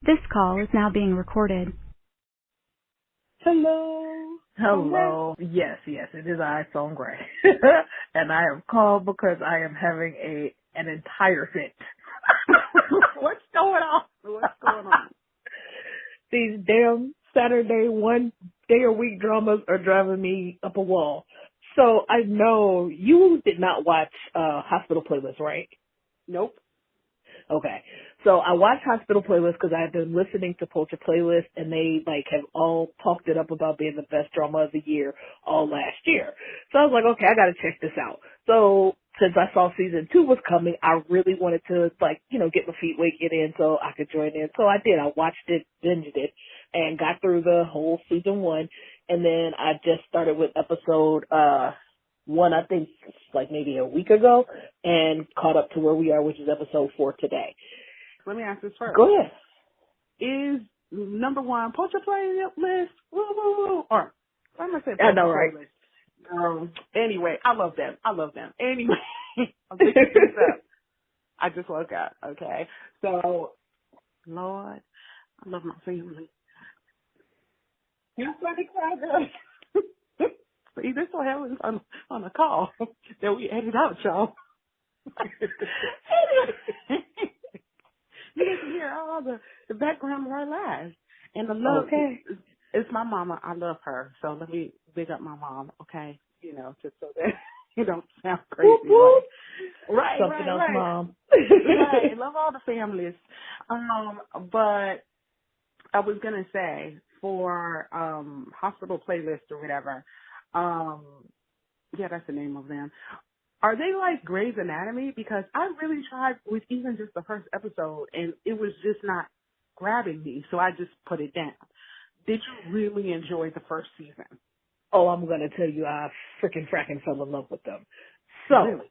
This call is now being recorded. Hello. Hello. Yes, it is I, Songray. And I have called because I am having an entire fit. What's going on? What's going on? These damn Saturday one day a week dramas are driving me up a wall. So I know you did not watch Hospital Playlist, right? Nope. Okay. So I watched Hospital Playlist because I have been listening to Culture Playlist, and they have all talked it up about being the best drama of the year all last year. So I was like, okay, I got to check this out. So since I saw season 2 was coming, I really wanted to get my feet wicked in so I could join in. So I did. I watched it, binged it, and got through the whole season 1. And then I just started with episode 1, I think maybe a week ago, and caught up to where we are, which is episode 4 today. Let me ask this first. Go ahead. Is number one Culture Playlist? Woo woo woo. Or I'm gonna say I know, Culture right? Playlist. Anyway, I love them. Anyway, I'm picking this up. I just woke up. Okay, so Lord, I love my family. You funny cry, girl. See, this what happens on a call that we edit out, y'all. You get to hear all the background of our lives. And the love, it's my mama. I love her. So let me big up my mom, okay? Just so that you don't sound crazy. Whoop, whoop. Right, something else, right. Mom. Right. Love all the families. But I was going to say, for Hospital Playlist or whatever, yeah, that's the name of them. Are they like Grey's Anatomy? Because I really tried with even just the first episode, and it was just not grabbing me, so I just put it down. Did you really enjoy the first season? Oh, I'm going to tell you, I fracking fell in love with them. So, really?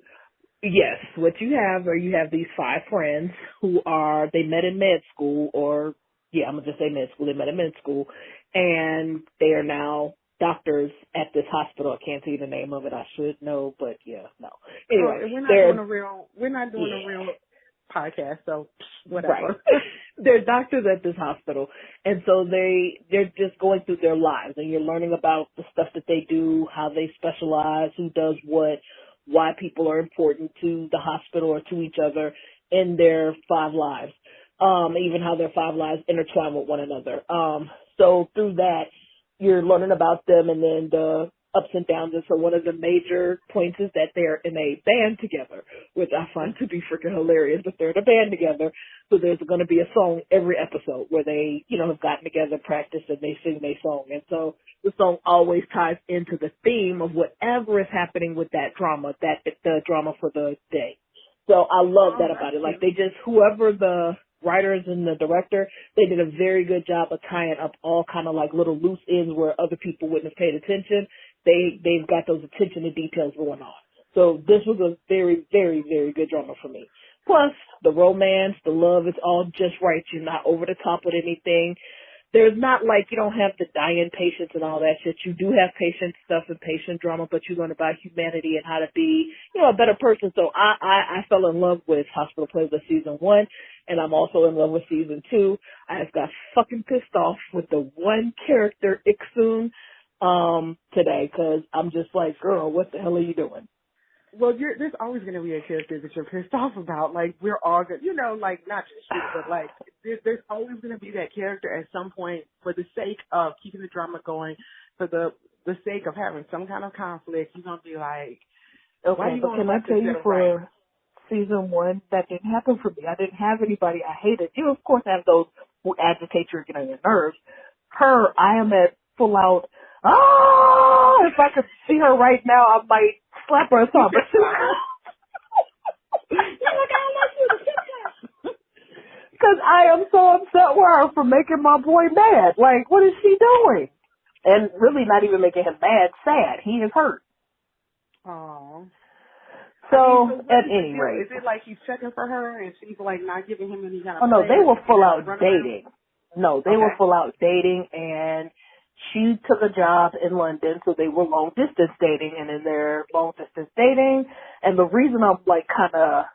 Yes, what you have these 5 friends who they met in med school, I'm going to just say med school. They met in med school, and they are now doctors at this hospital. I can't tell you the name of it. I should know, but no. Anyway, we're not doing a real podcast, so whatever. Right. They're doctors at this hospital, and so they're just going through their lives, and you're learning about the stuff that they do, how they specialize, who does what, why people are important to the hospital or to each other in their 5 lives, even how their 5 lives intertwine with one another. So through that, you're learning about them and then the ups and downs. And so one of the major points is that they're in a band together, which I find to be freaking hilarious, that they're in a band together. So there's going to be a song every episode where they, have gotten together, practiced, and they sing their song. And so the song always ties into the theme of whatever is happening with that drama, the drama for the day. So I love that about it. Like whoever the writers and the director, they did a very good job of tying up all kind of little loose ends where other people wouldn't have paid attention. They've got those attention to details going on. So this was a very, very, very good drama for me. Plus, the romance, the love, it's all just right. You're not over the top with anything. There's not you don't have the dying patience and all that shit. You do have patient stuff and patient drama, but you learn about humanity and how to be, a better person. So I fell in love with Hospital Playlist season 1, and I'm also in love with season 2. I just got fucking pissed off with the one character, Iksun, today, because I'm just like, girl, what the hell are you doing? Well, there's always going to be a character that you're pissed off about. We're all good, not just you, but there's always going to be that character at some point for the sake of keeping the drama going, for the sake of having some kind of conflict. You're going to be like, okay, but can I tell you for season 1, that didn't happen for me. I didn't have anybody I hated. You, of course, have those who agitate you or get on your nerves. Her, I am at full out, if I could see her right now, I might slap her or something. You're like, I don't want you to sit there. Because I am so upset with her for making my boy mad. What is she doing? And really not even making him mad, sad. He is hurt. Aww. So at any rate. Is it he's checking for her and she's not giving him any kind of... Oh, no, they were full out dating. No, they were Okay. full out dating, and she took a job in London, so they were long distance dating, and in their long distance dating, and the reason I'm kind of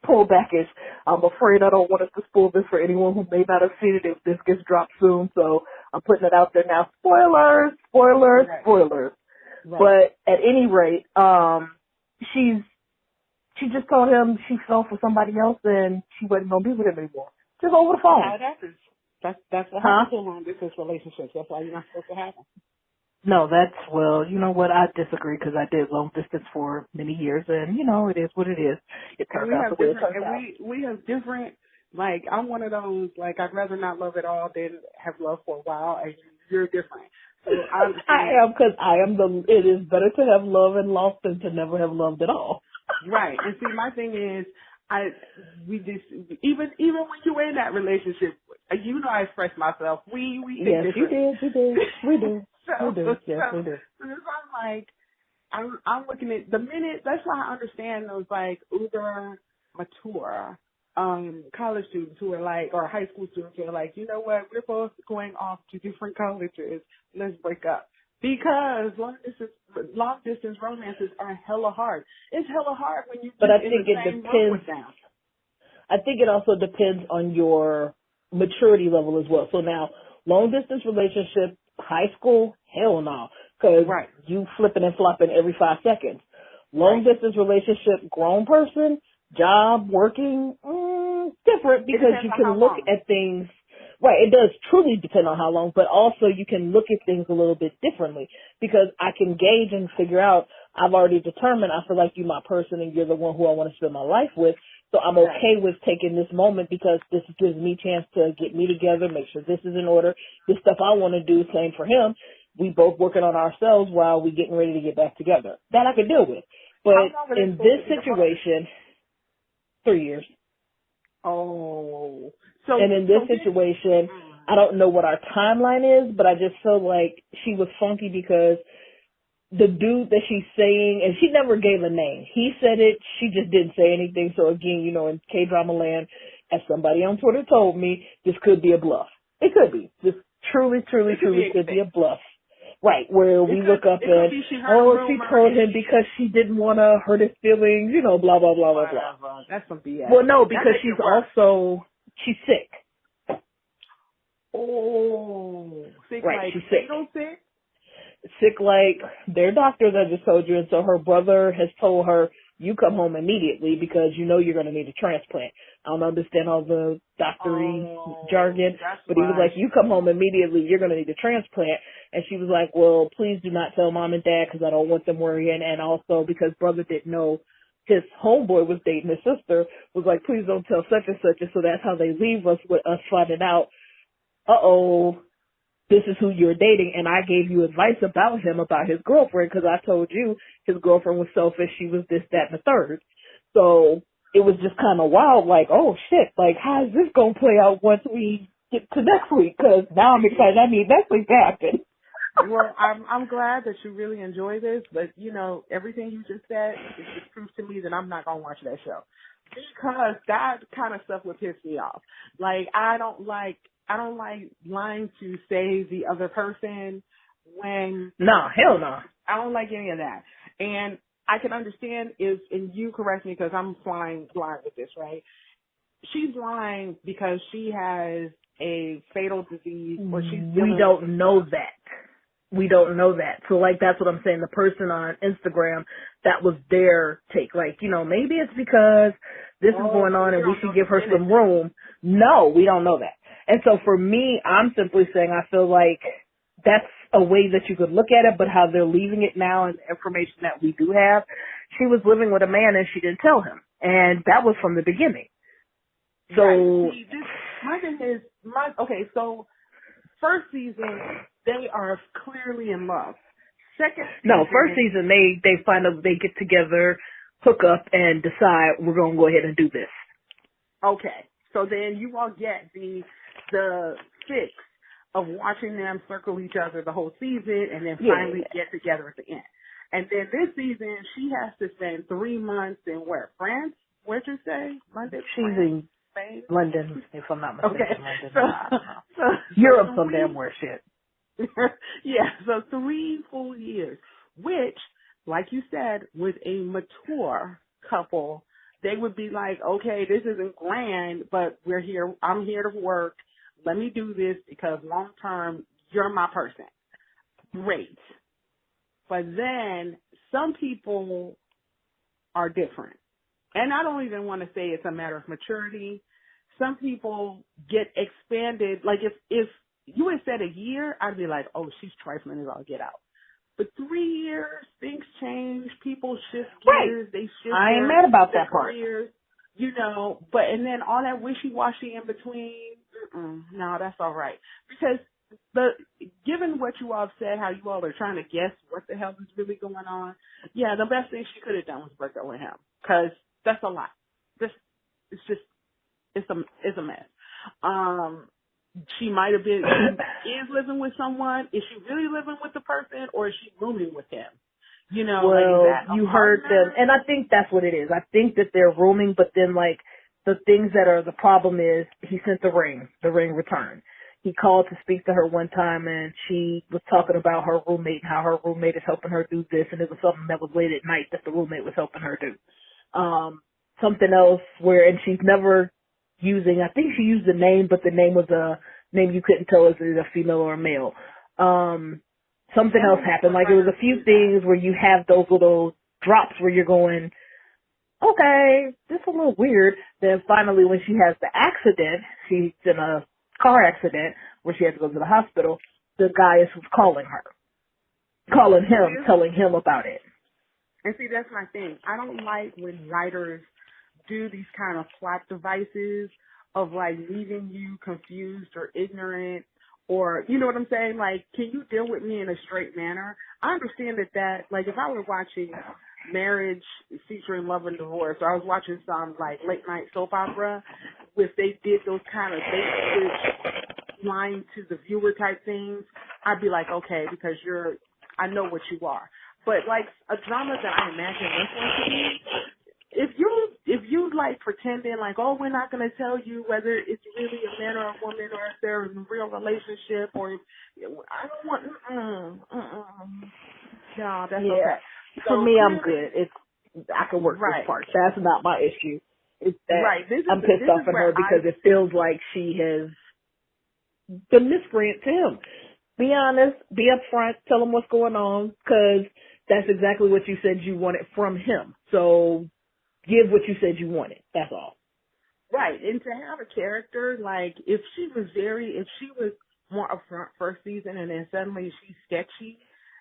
pullback-ish. I'm afraid I don't want us to spoil this for anyone who may not have seen it if this gets dropped soon, so I'm putting it out there now. Spoilers, spoilers, Right. spoilers. Right. But at any rate, she just told him she fell for somebody else and she wasn't going to be with him anymore. Just over the phone. How it happens. That's what happens in long distance relationships. That's why you're not supposed to have them. No, well, you know what, I disagree because I did long distance for many years and, you know, it is what it is. It turns out the way it turns out. We have different, like, I'm one of those, like, I'd rather not love at all than have love for a while, and you're different. So it is better to have love and lost than to never have loved at all. Right. And see, my thing is, even when you were in that relationship, you know I express myself. We think yes, different. you did. We do. So, we do. Yes, we do. So I'm like, I'm looking at the minute. That's why I understand those like uber mature college students who are like, or high school students who are like, you know what, we're both going off to different colleges. Let's break up. Because long distance romances are hella hard. It's hella hard when you but I in think the it same depends. room with them. I think it also depends on your maturity level as well. So now, long distance relationship, high school, hell no, because Right. you flipping and flopping every 5 seconds. Long distance relationship, grown person, job, working, different because you can look at things. Right, it does truly depend on how long, but also you can look at things a little bit differently because I can gauge and figure out, I've already determined I feel like you're my person and you're the one who I want to spend my life with. So I'm okay with taking this moment because this gives me a chance to get me together, make sure this is in order. This stuff I want to do, same for him. We both working on ourselves while we getting ready to get back together. That I could deal with. But in this situation, 3 years. Oh. And in this situation, I don't know what our timeline is, but I just feel like she was funky because the dude that she's saying, and she never gave a name. He said it, she just didn't say anything. So again, you know, in K-drama land, as somebody on Twitter told me, this could be a bluff. It could be. This truly could be a bluff. Right, where we look up and, she told him because she didn't want to hurt his feelings, you know, blah, blah, blah, blah, blah. That's some BS. Well, no, because she's sick. Oh. Sick right, like she's sick. Sick? Sick like their doctors, I just told you, and so her brother has told her, you come home immediately because you know you're going to need a transplant. I don't understand all the doctory jargon, but he was like, you come home immediately, you're going to need a transplant. And she was like, well, please do not tell mom and dad because I don't want them worrying. And also because brother didn't know his homeboy was dating his sister, was like, please don't tell such and such. And so that's how they leave us with us finding out, this is who you're dating, and I gave you advice about him, about his girlfriend, because I told you his girlfriend was selfish, she was this, that, and the third. So it was just kind of wild, like, oh shit, like, how is this going to play out once we get to next week? Because now I'm excited, I need next week to happen. Well, I'm glad that you really enjoy this, but, you know, everything you just said is just proof to me that I'm not going to watch that show. Because that kind of stuff would piss me off. Like, I don't like lying to save the other person when... No, hell no. I don't like any of that. And I can understand and you correct me because I'm flying blind with this, right? She's lying because she has a fatal disease or she's We don't know that. We don't know that. So, like, that's what I'm saying. The person on Instagram, that was their take. Like, you know, maybe it's because this is going on and we should give her some room. No, we don't know that. And so for me, I'm simply saying I feel like that's a way that you could look at it, but how they're leaving it now and the information that we do have, she was living with a man and she didn't tell him. And that was from the beginning. So... Right. See, my thing is, so first season, they are clearly in love. Second season... No, first season, they get together, hook up, and decide we're going to go ahead and do this. Okay. So then you all get the fix of watching them circle each other the whole season and then finally get together at the end. And then this season, she has to spend 3 months in where? France? Where'd you say? London? She's in Spain? London, if I'm not mistaken. Okay. London. So Europe, some damn where shit. Yeah, so 3 full years, which, like you said, with a mature couple, they would be like, okay, this isn't grand, but we're here. I'm here to work. Let me do this because long term, you're my person. Great. But then some people are different. And I don't even want to say it's a matter of maturity. Some people get expanded. Like if you had said a year, I'd be like, oh, she's trifling as all get out. But 3 years, things change. People shift gears. Right. They shift I ain't mad about their that part. careers, but and then all that wishy-washy in between, no, that's all right. Because given what you all have said, how you all are trying to guess what the hell is really going on, yeah, the best thing she could have done was break up with him. Because that's a lot. It's a mess. She might have been, she is living with someone. Is she really living with the person or is she rooming with him? Like, is Well, that a you heard them, partner? and I think that's what it is. I think that they're rooming, but then like the things that are the problem is he sent the ring returned. He called to speak to her one time and she was talking about her roommate and how her roommate is helping her do this, and it was something that was late at night that the roommate was helping her do. Something else where, and she's never using, I think she used the name, but the name was a name you couldn't tell if it was a female or a male. Something else happened. Like, there was a few things where you have those little drops where you're going, okay, this is a little weird. Then finally, when she has the accident, she's in a car accident where she had to go to the hospital, the guy is calling him, telling him about it. And see, that's my thing. I don't like when writers do these kind of plot devices of like leaving you confused or ignorant, or you know what I'm saying? Like, can you deal with me in a straight manner? I understand that like if I were watching Marriage featuring Love and Divorce, or I was watching some like late night soap opera, if they did those kind of bait switch line to the viewer type things, I'd be like, okay, because I know what you are. But like a drama that I imagine this one to be, if you like pretending like, oh, we're not going to tell you whether it's really a man or a woman or if they're in a real relationship, or I don't want, no, that's okay. For So me, I'm clearly, good. I can work this part. That's not my issue. It's that I'm pissed off at her because it feels like she has been miscreant to him. Be honest, be upfront, tell him what's going on, because that's exactly what you said you wanted from him. So give what you said you wanted. That's all. Right. And to have a character, like, if she was more upfront first season and then suddenly she's sketchy,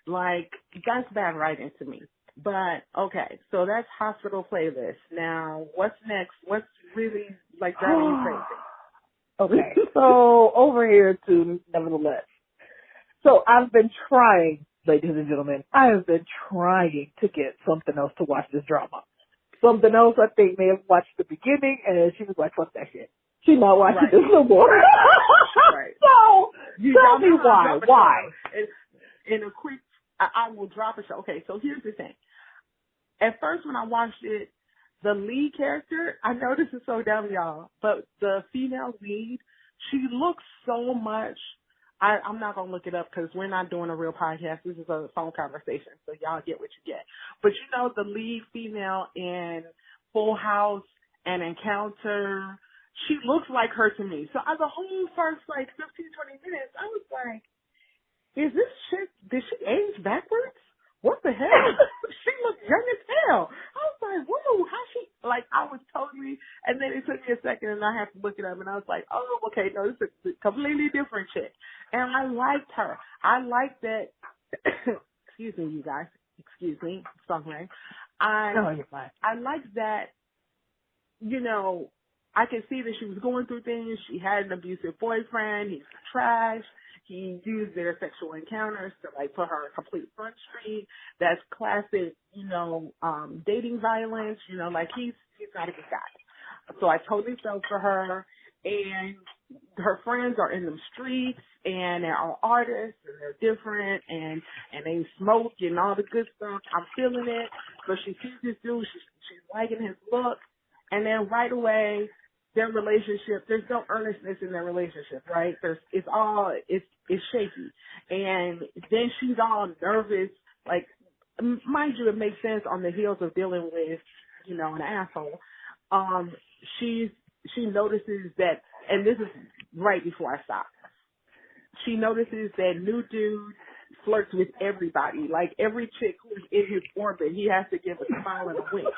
like, that's bad writing to me. But, okay, so that's Hospital Playlist. Now, what's next? What's really, like, driving you crazy? Okay, so over here too, nevertheless. So I've been trying, ladies and gentlemen, I have been trying to get something else to watch this drama. Something else I think may have watched the beginning, and she was like, fuck that shit. She's not watching this no more. Right. So, tell me why. Why? In a quick, I will drop a show. Okay, so here's the thing. At first when I watched it, the lead character, I know this is so dumb, y'all, but the female lead, she looks so much, I'm not going to look it up because we're not doing a real podcast. This is a phone conversation, so y'all get what you get. But you know the lead female in Full House and Encounter, she looks like her to me. So the whole first, 15, 20 minutes, I was like, is this chick, did she age backwards? What the hell? She looked young as hell. I was like, whoa, how she, I was totally, and then it took me a second and I had to look it up and I was like, oh, okay, no, this is a completely different chick. And I liked her. I liked that, excuse me, you guys, excuse me, something. You're fine. I liked that, I could see that she was going through things. She had an abusive boyfriend. He's trash. He used their sexual encounters to put her on a complete front street. That's classic, dating violence. He's not a good guy. So I totally felt for her. And her friends are in the streets and they're all artists and they're different and they smoke and all the good stuff. I'm feeling it. So she sees this dude. She's liking his look. And then right away, their relationship, there's no earnestness in their relationship, right? It's shaky. And then she's all nervous. Mind you, it makes sense on the heels of dealing with, an asshole. um, she notices that, and this is right before I stop. She notices that new dude flirts with everybody. Like every chick who's in his orbit, he has to give a smile and a wink.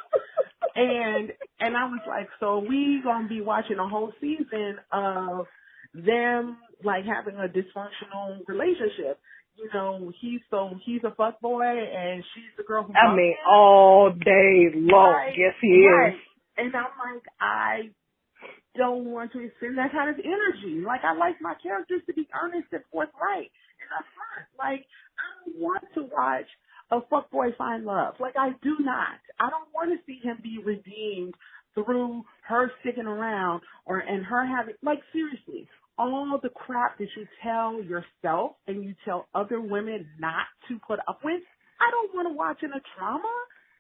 And I was like, so we gonna be watching a whole season of them like having a dysfunctional relationship. You know, he's a fuck boy and she's the girl who I loves mean, him. all day long. Right, Yes, he is. And I'm like, I don't want to extend that kind of energy. Like, I like my characters to be earnest and forthright and upfront. Like, I don't want to watch a fuckboy find love. Like, I do not. I don't want to see him be redeemed through her sticking around and her having, like, seriously, all the crap that you tell yourself and you tell other women not to put up with, I don't want to watch in a trauma.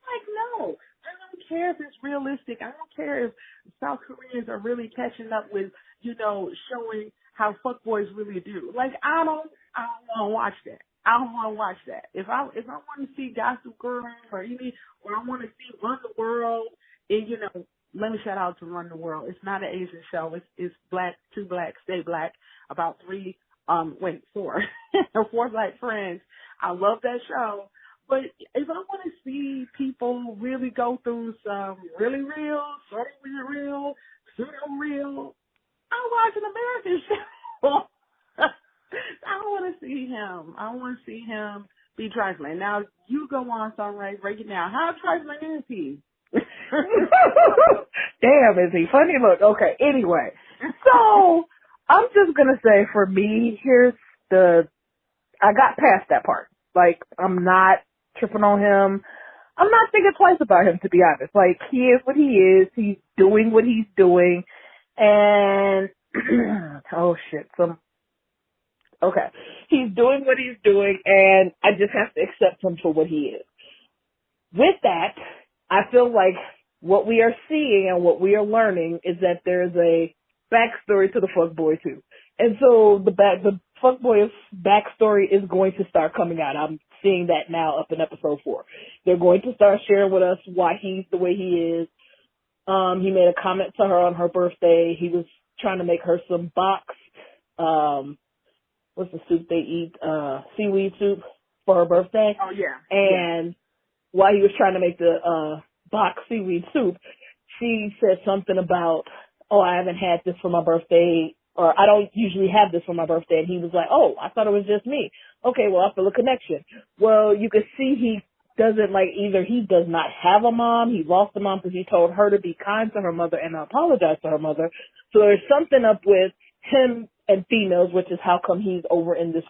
Like, no. I don't care if it's realistic. I don't care if South Koreans are really catching up with, you know, showing how fuckboys really do. Like, I don't want to watch that. I don't want to watch that. If I want to see Gossip Girl or I want to see Run the World, and, you know, let me shout out to Run the World. It's not an Asian show. It's black, two black, stay black, about four, four black friends. I love that show. But if I want to see people really go through some really real, sort of real, pseudo real, I watch an American show. I don't want to see him. I want to see him be trifling. Now, you go on, Sunray, break it down. How trifling is he? Damn, is he funny? Look, okay, anyway. So, I'm just going to say for me, I got past that part. Like, I'm not tripping on him. I'm not thinking twice about him, to be honest. Like, he is what he is. He's doing what he's doing. And, oh shit, okay. He's doing what he's doing, and I just have to accept him for what he is. With that, I feel like what we are seeing and what we are learning is that there's a backstory to the fuckboy too. And so the fuckboy's backstory is going to start coming out. I'm seeing that now up in episode 4. They're going to start sharing with us why he's the way he is. He made a comment to her on her birthday. He was trying to make her some box, what's the soup they eat? Seaweed soup for her birthday. Oh, yeah. And while he was trying to make the box seaweed soup, she said something about, oh, I haven't had this for my birthday, or I don't usually have this for my birthday. And he was like, oh, I thought it was just me. Okay, well, I feel a connection. Well, you could see he doesn't, like, either he does not have a mom, he lost a mom because he told her to be kind to her mother and apologize to her mother. So there's something up with him and females, which is how come he's over in this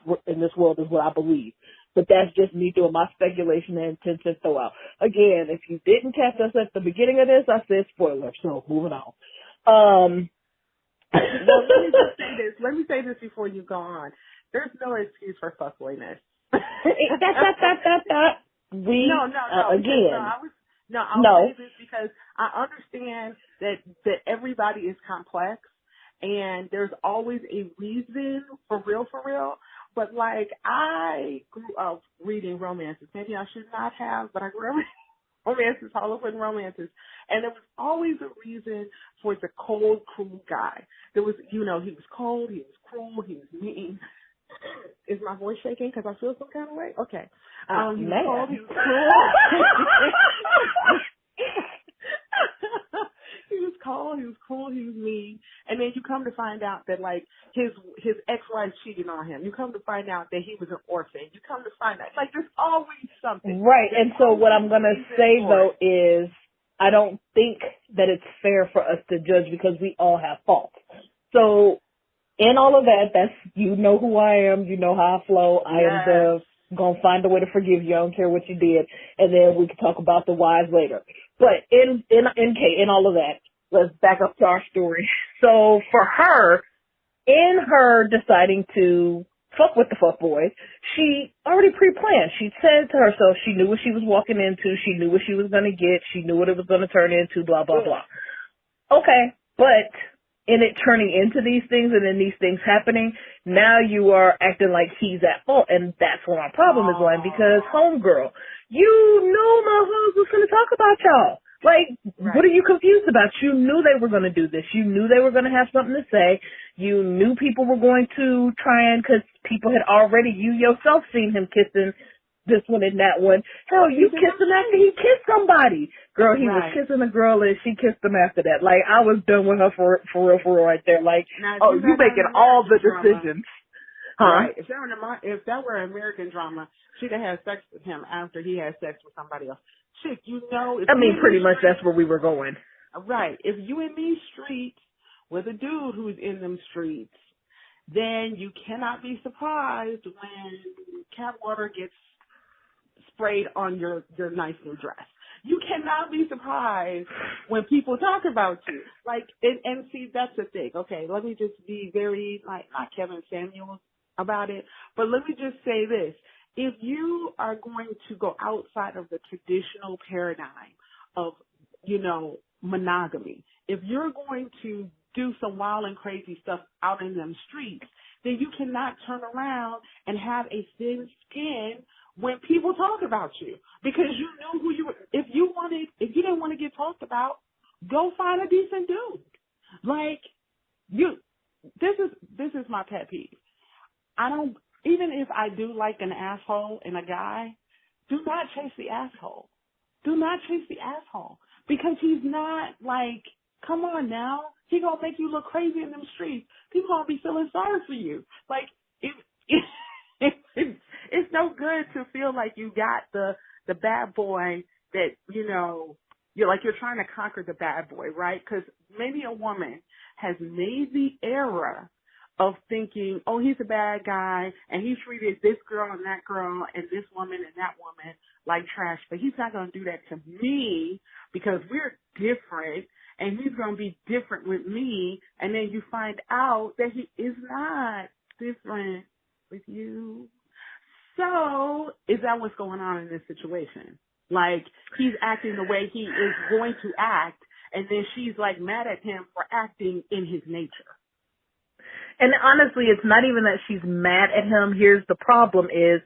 world, is what I believe. But that's just me doing my speculation and intent to throw out. Again, if you didn't catch us at the beginning of this, I said spoiler, so moving on. Well, let me just say this. Let me say this before you go on. There's no excuse for fuckboyness. I'll say this because I understand that everybody is complex and there's always a reason for real. But like, I grew up reading romances. Maybe I should not have, but I grew up reading romances, Hollywood romances. And there was always a reason for the cold, cruel guy. There was, he was cold, he was cruel, he was mean. Is my voice shaking because I feel some kind of way? Okay. He was cold, he was cruel. He was cold, he was cruel, he was mean. And then you come to find out that, like, his ex-wife cheated on him. You come to find out that he was an orphan. You come to find out, like, there's always something. Right, and so what I'm going to say, though, is I don't think that it's fair for us to judge because we all have faults. So in all of that, that's, you know who I am, you know how I flow. I am going to find a way to forgive you. I don't care what you did. And then we can talk about the whys later. But in all of that, let's back up to our story. So for her, in her deciding to fuck with the fuckboy, she already pre-planned. She said to herself she knew what she was walking into. She knew what she was going to get. She knew what it was going to turn into, blah, blah, blah. Okay, but in it turning into these things and then these things happening, now you are acting like he's at fault. And that's where my problem is going because, homegirl, you know my husband's going to talk about y'all. Like, Right. what are you confused about? You knew they were going to do this. You knew they were going to have something to say. You knew people were going to try and, because people had already, you yourself seen him kissing this one and that one. Hell, you kissed him after he kissed somebody. Girl, he was kissing a girl and she kissed him after that. Like, I was done with her for real right there. Like, Now, oh, you making all the decisions. Huh? Right. If that were American drama, she'd have had sex with him after he had sex with somebody else. Chick, you know. I mean, pretty much that's where we were going. Right. If you in these streets with a dude who's in them streets, then you cannot be surprised when cat water gets sprayed on your nice new dress. You cannot be surprised when people talk about you. Like, and see, that's the thing. Okay, let me just be very, like, not Kevin Samuels about it, but let me just say this. If you are going to go outside of the traditional paradigm of, you know, monogamy, if you're going to do some wild and crazy stuff out in them streets, then you cannot turn around and have a thin skin when people talk about you, because you knew who you were. If you didn't want to get talked about, go find a decent dude. Like, this is my pet peeve. Even if I do like an asshole in a guy, do not chase the asshole. Do not chase the asshole, because he's not, like, come on now. He gonna make you look crazy in them streets. People gonna be feeling sorry for you. Like, it's no good to feel like you got the bad boy that, you know, you're trying to conquer the bad boy, right? Because maybe a woman has made the error of thinking, oh, he's a bad guy and he treated this girl and that girl and this woman and that woman like trash, but he's not going to do that to me because we're different and he's going to be different with me. And then you find out that he is not different with you. So is that what's going on in this situation? Like, he's acting the way he is going to act, and then she's, like, mad at him for acting in his nature. And honestly, it's not even that she's mad at him. Here's the problem is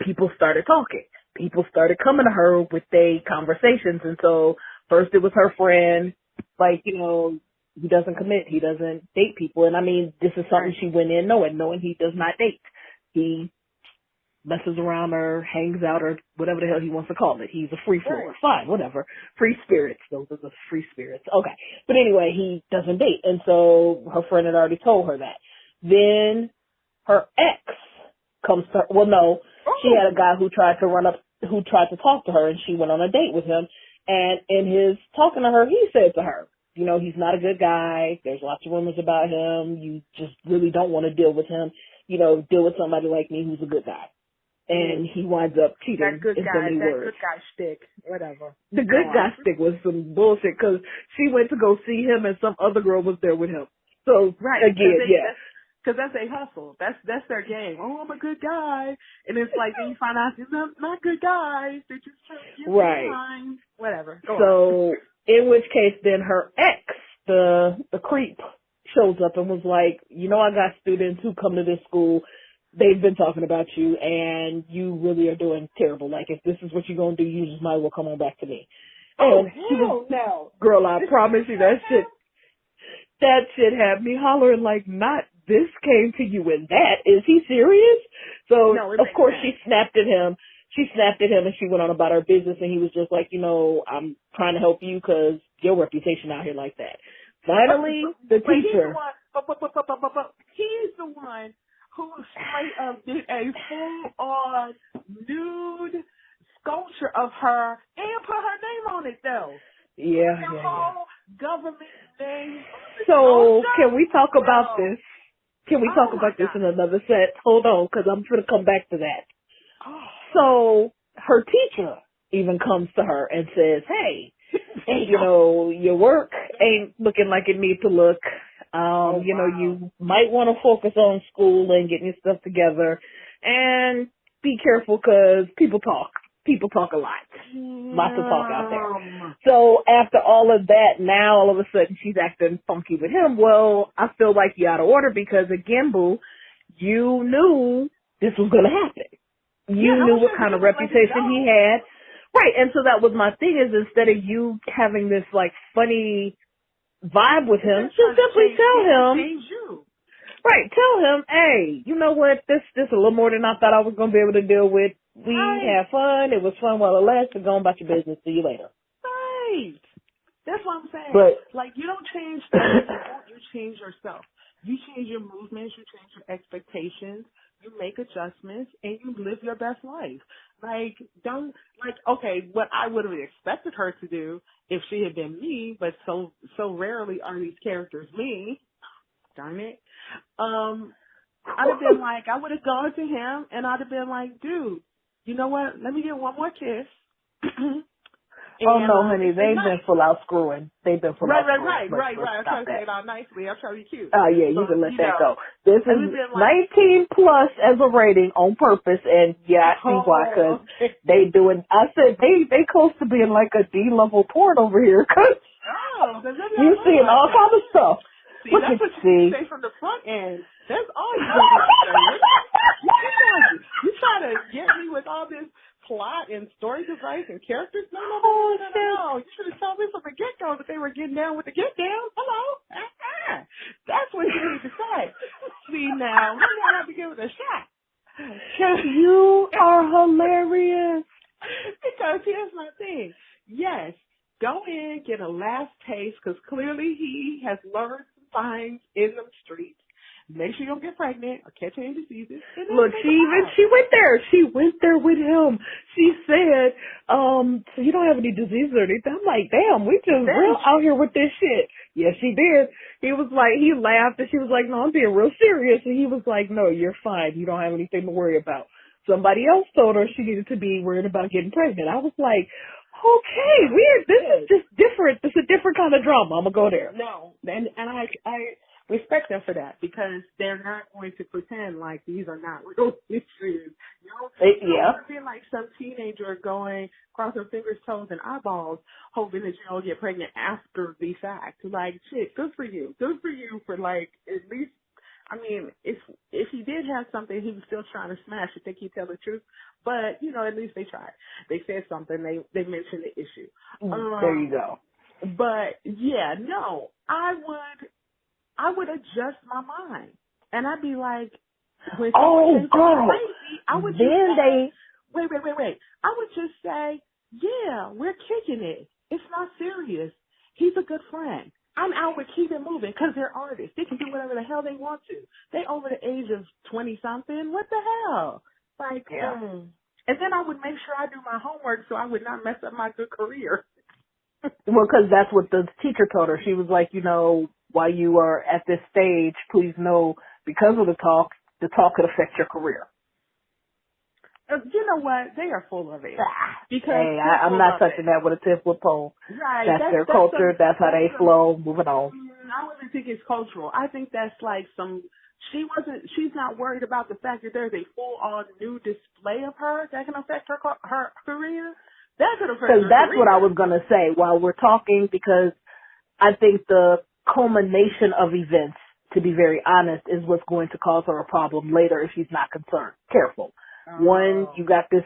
people started talking. People started coming to her with their conversations. And so first it was her friend, like, you know, he doesn't commit. He doesn't date people. And I mean, this is something she went in knowing he does not date. He messes around or hangs out or whatever the hell he wants to call it. He's a free flower. Fine, whatever. Free spirits. Those are the free spirits. Okay. But anyway, he doesn't date. And so her friend had already told her that. Then her ex comes to her. Well, no, she had a guy who tried to talk to her, and she went on a date with him. And in his talking to her, he said to her, you know, he's not a good guy. There's lots of rumors about him. You just really don't want to deal with him. You know, deal with somebody like me who's a good guy. And he winds up cheating. That good in guy, so many that words. good guy shtick, whatever. The good guy shtick was some bullshit because she went to go see him and some other girl was there with him. So again, because that's a hustle. That's their game. Oh, I'm a good guy, and it's like then you find out they're not good guys. They're just trying to get time. Whatever. Go on. In which case, then her ex, the creep, shows up and was like, you know, I got students who come to this school. They've been talking about you, and you really are doing terrible. Like, if this is what you're going to do, you just might as well come on back to me. Oh, hell no. Girl, I promise you that shit had me hollering like, not this came to you in that. Is he serious? So, of course, she snapped at him. And she went on about her business, and he was just like, you know, I'm trying to help you because your reputation out here like that. Finally, the teacher. He's the one who straight up did a full-on nude sculpture of her and put her name on it, though. Yeah. Government name. So, can we talk about this? Can we talk about this in another set? Hold on, because I'm going to come back to that. So, her teacher even comes to her and says, hey, you know, your work ain't looking like it needs to look. You know, you might want to focus on school and getting your stuff together and be careful because people talk. People talk a lot. Lots of talk out there. So after all of that, now all of a sudden she's acting funky with him. Well, I feel like you're out of order because, again, boo, you knew this was going to happen. You knew what kind of reputation he had. Right, and so that was my thing is instead of you having this like funny vibe with him, just simply tell him. Change you. Right, tell him, hey, you know what, this a little more than I thought I was going to be able to deal with. We had fun, it was fun while it lasted, go on about your business, see you later. Right. That's what I'm saying. But, like, you don't change things, you change yourself. You change your movements, you change your expectations, you make adjustments, and you live your best life. Like, okay, what I would have expected her to do if she had been me, but so rarely are these characters me, darn it, I'd have been like, I would have gone to him, and I'd have been like, dude, you know what, let me get one more kiss. oh no, honey, they've been full out screwing. They've been full out screwing. Right. I'm trying to say it all nicely. I'm trying to be cute. Oh yeah, you can let that go. This is 19 plus as a rating on purpose, and yeah, I see why, because they doing. I said they close to being like a D-level porn over here, because you seeing all kind of stuff. See, that's what you say from the front end. That's all you do. You try to get me with all this plot and story device and characters. No. You should have told me from the get-go that they were getting down with the get-down. Hello? That's what you need to say. See, now, maybe I have to give it a shot. You are hilarious. Because here's my thing. Yes, go in, get a last taste, because clearly he has learned some things in the streets. Make sure you don't get pregnant or catch any diseases. Look, she went there. She went there with him. She said, so you don't have any diseases or anything. I'm like, damn, we just real out here with this shit. Yes, she did. He was like, he laughed and she was like, no, I'm being real serious. And he was like, no, you're fine. You don't have anything to worry about. Somebody else told her she needed to be worried about getting pregnant. I was like, okay, weird. This is just different. This is a different kind of drama. I'm going to go there. No, and I respect them for that, because they're not going to pretend like these are not real issues. You don't feel like some teenager going crossing fingers, toes, and eyeballs, hoping that you don't get pregnant after the fact. Like, shit, good for you. Good for you for, like, at least, I mean, if he did have something, he was still trying to smash it. Think he'd tell the truth. But, you know, at least they tried. They said something. They mentioned the issue. There you go. But, yeah, no, I would adjust my mind. And I'd be like, when girl, crazy, I would just say, wait. I would just say, yeah, we're kicking it. It's not serious. He's a good friend. I'm out with keep it moving, because they're artists. They can do whatever the hell they want to. They over the age of 20-something. What the hell? Like, and then I would make sure I do my homework so I would not mess up my good career. Well, because that's what the teacher told her. She was like, you know, while you are at this stage, please know, because of the talk could affect your career. You know what? They are full of it. Because I'm not touching that with a 10-foot pole. Right. That's their culture. That's how they flow. Moving on. I wouldn't think it's cultural. I think that's like she's not worried about the fact that there's a full-on new display of her that can affect her career. That could affect her career. Because that's what I was going to say while we're talking, because I think the culmination of events, to be very honest, is what's going to cause her a problem later if she's not concerned. Careful. One, you got this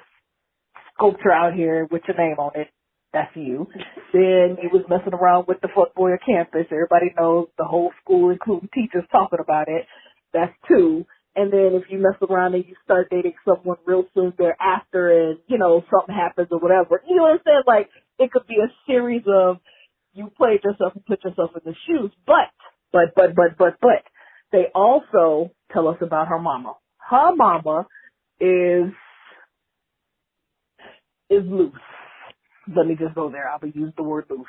sculpture out here with your name on it. That's you. Then you was messing around with the fuckboy on campus. Everybody knows, the whole school, including teachers, talking about it. That's 2. And then if you mess around and you start dating someone real soon thereafter and, you know, something happens or whatever, you know what I'm saying? Like, it could be a series of you played yourself and put yourself in the shoes. But, they also tell us about her mama. Her mama is loose. Let me just go there. I will use the word loose.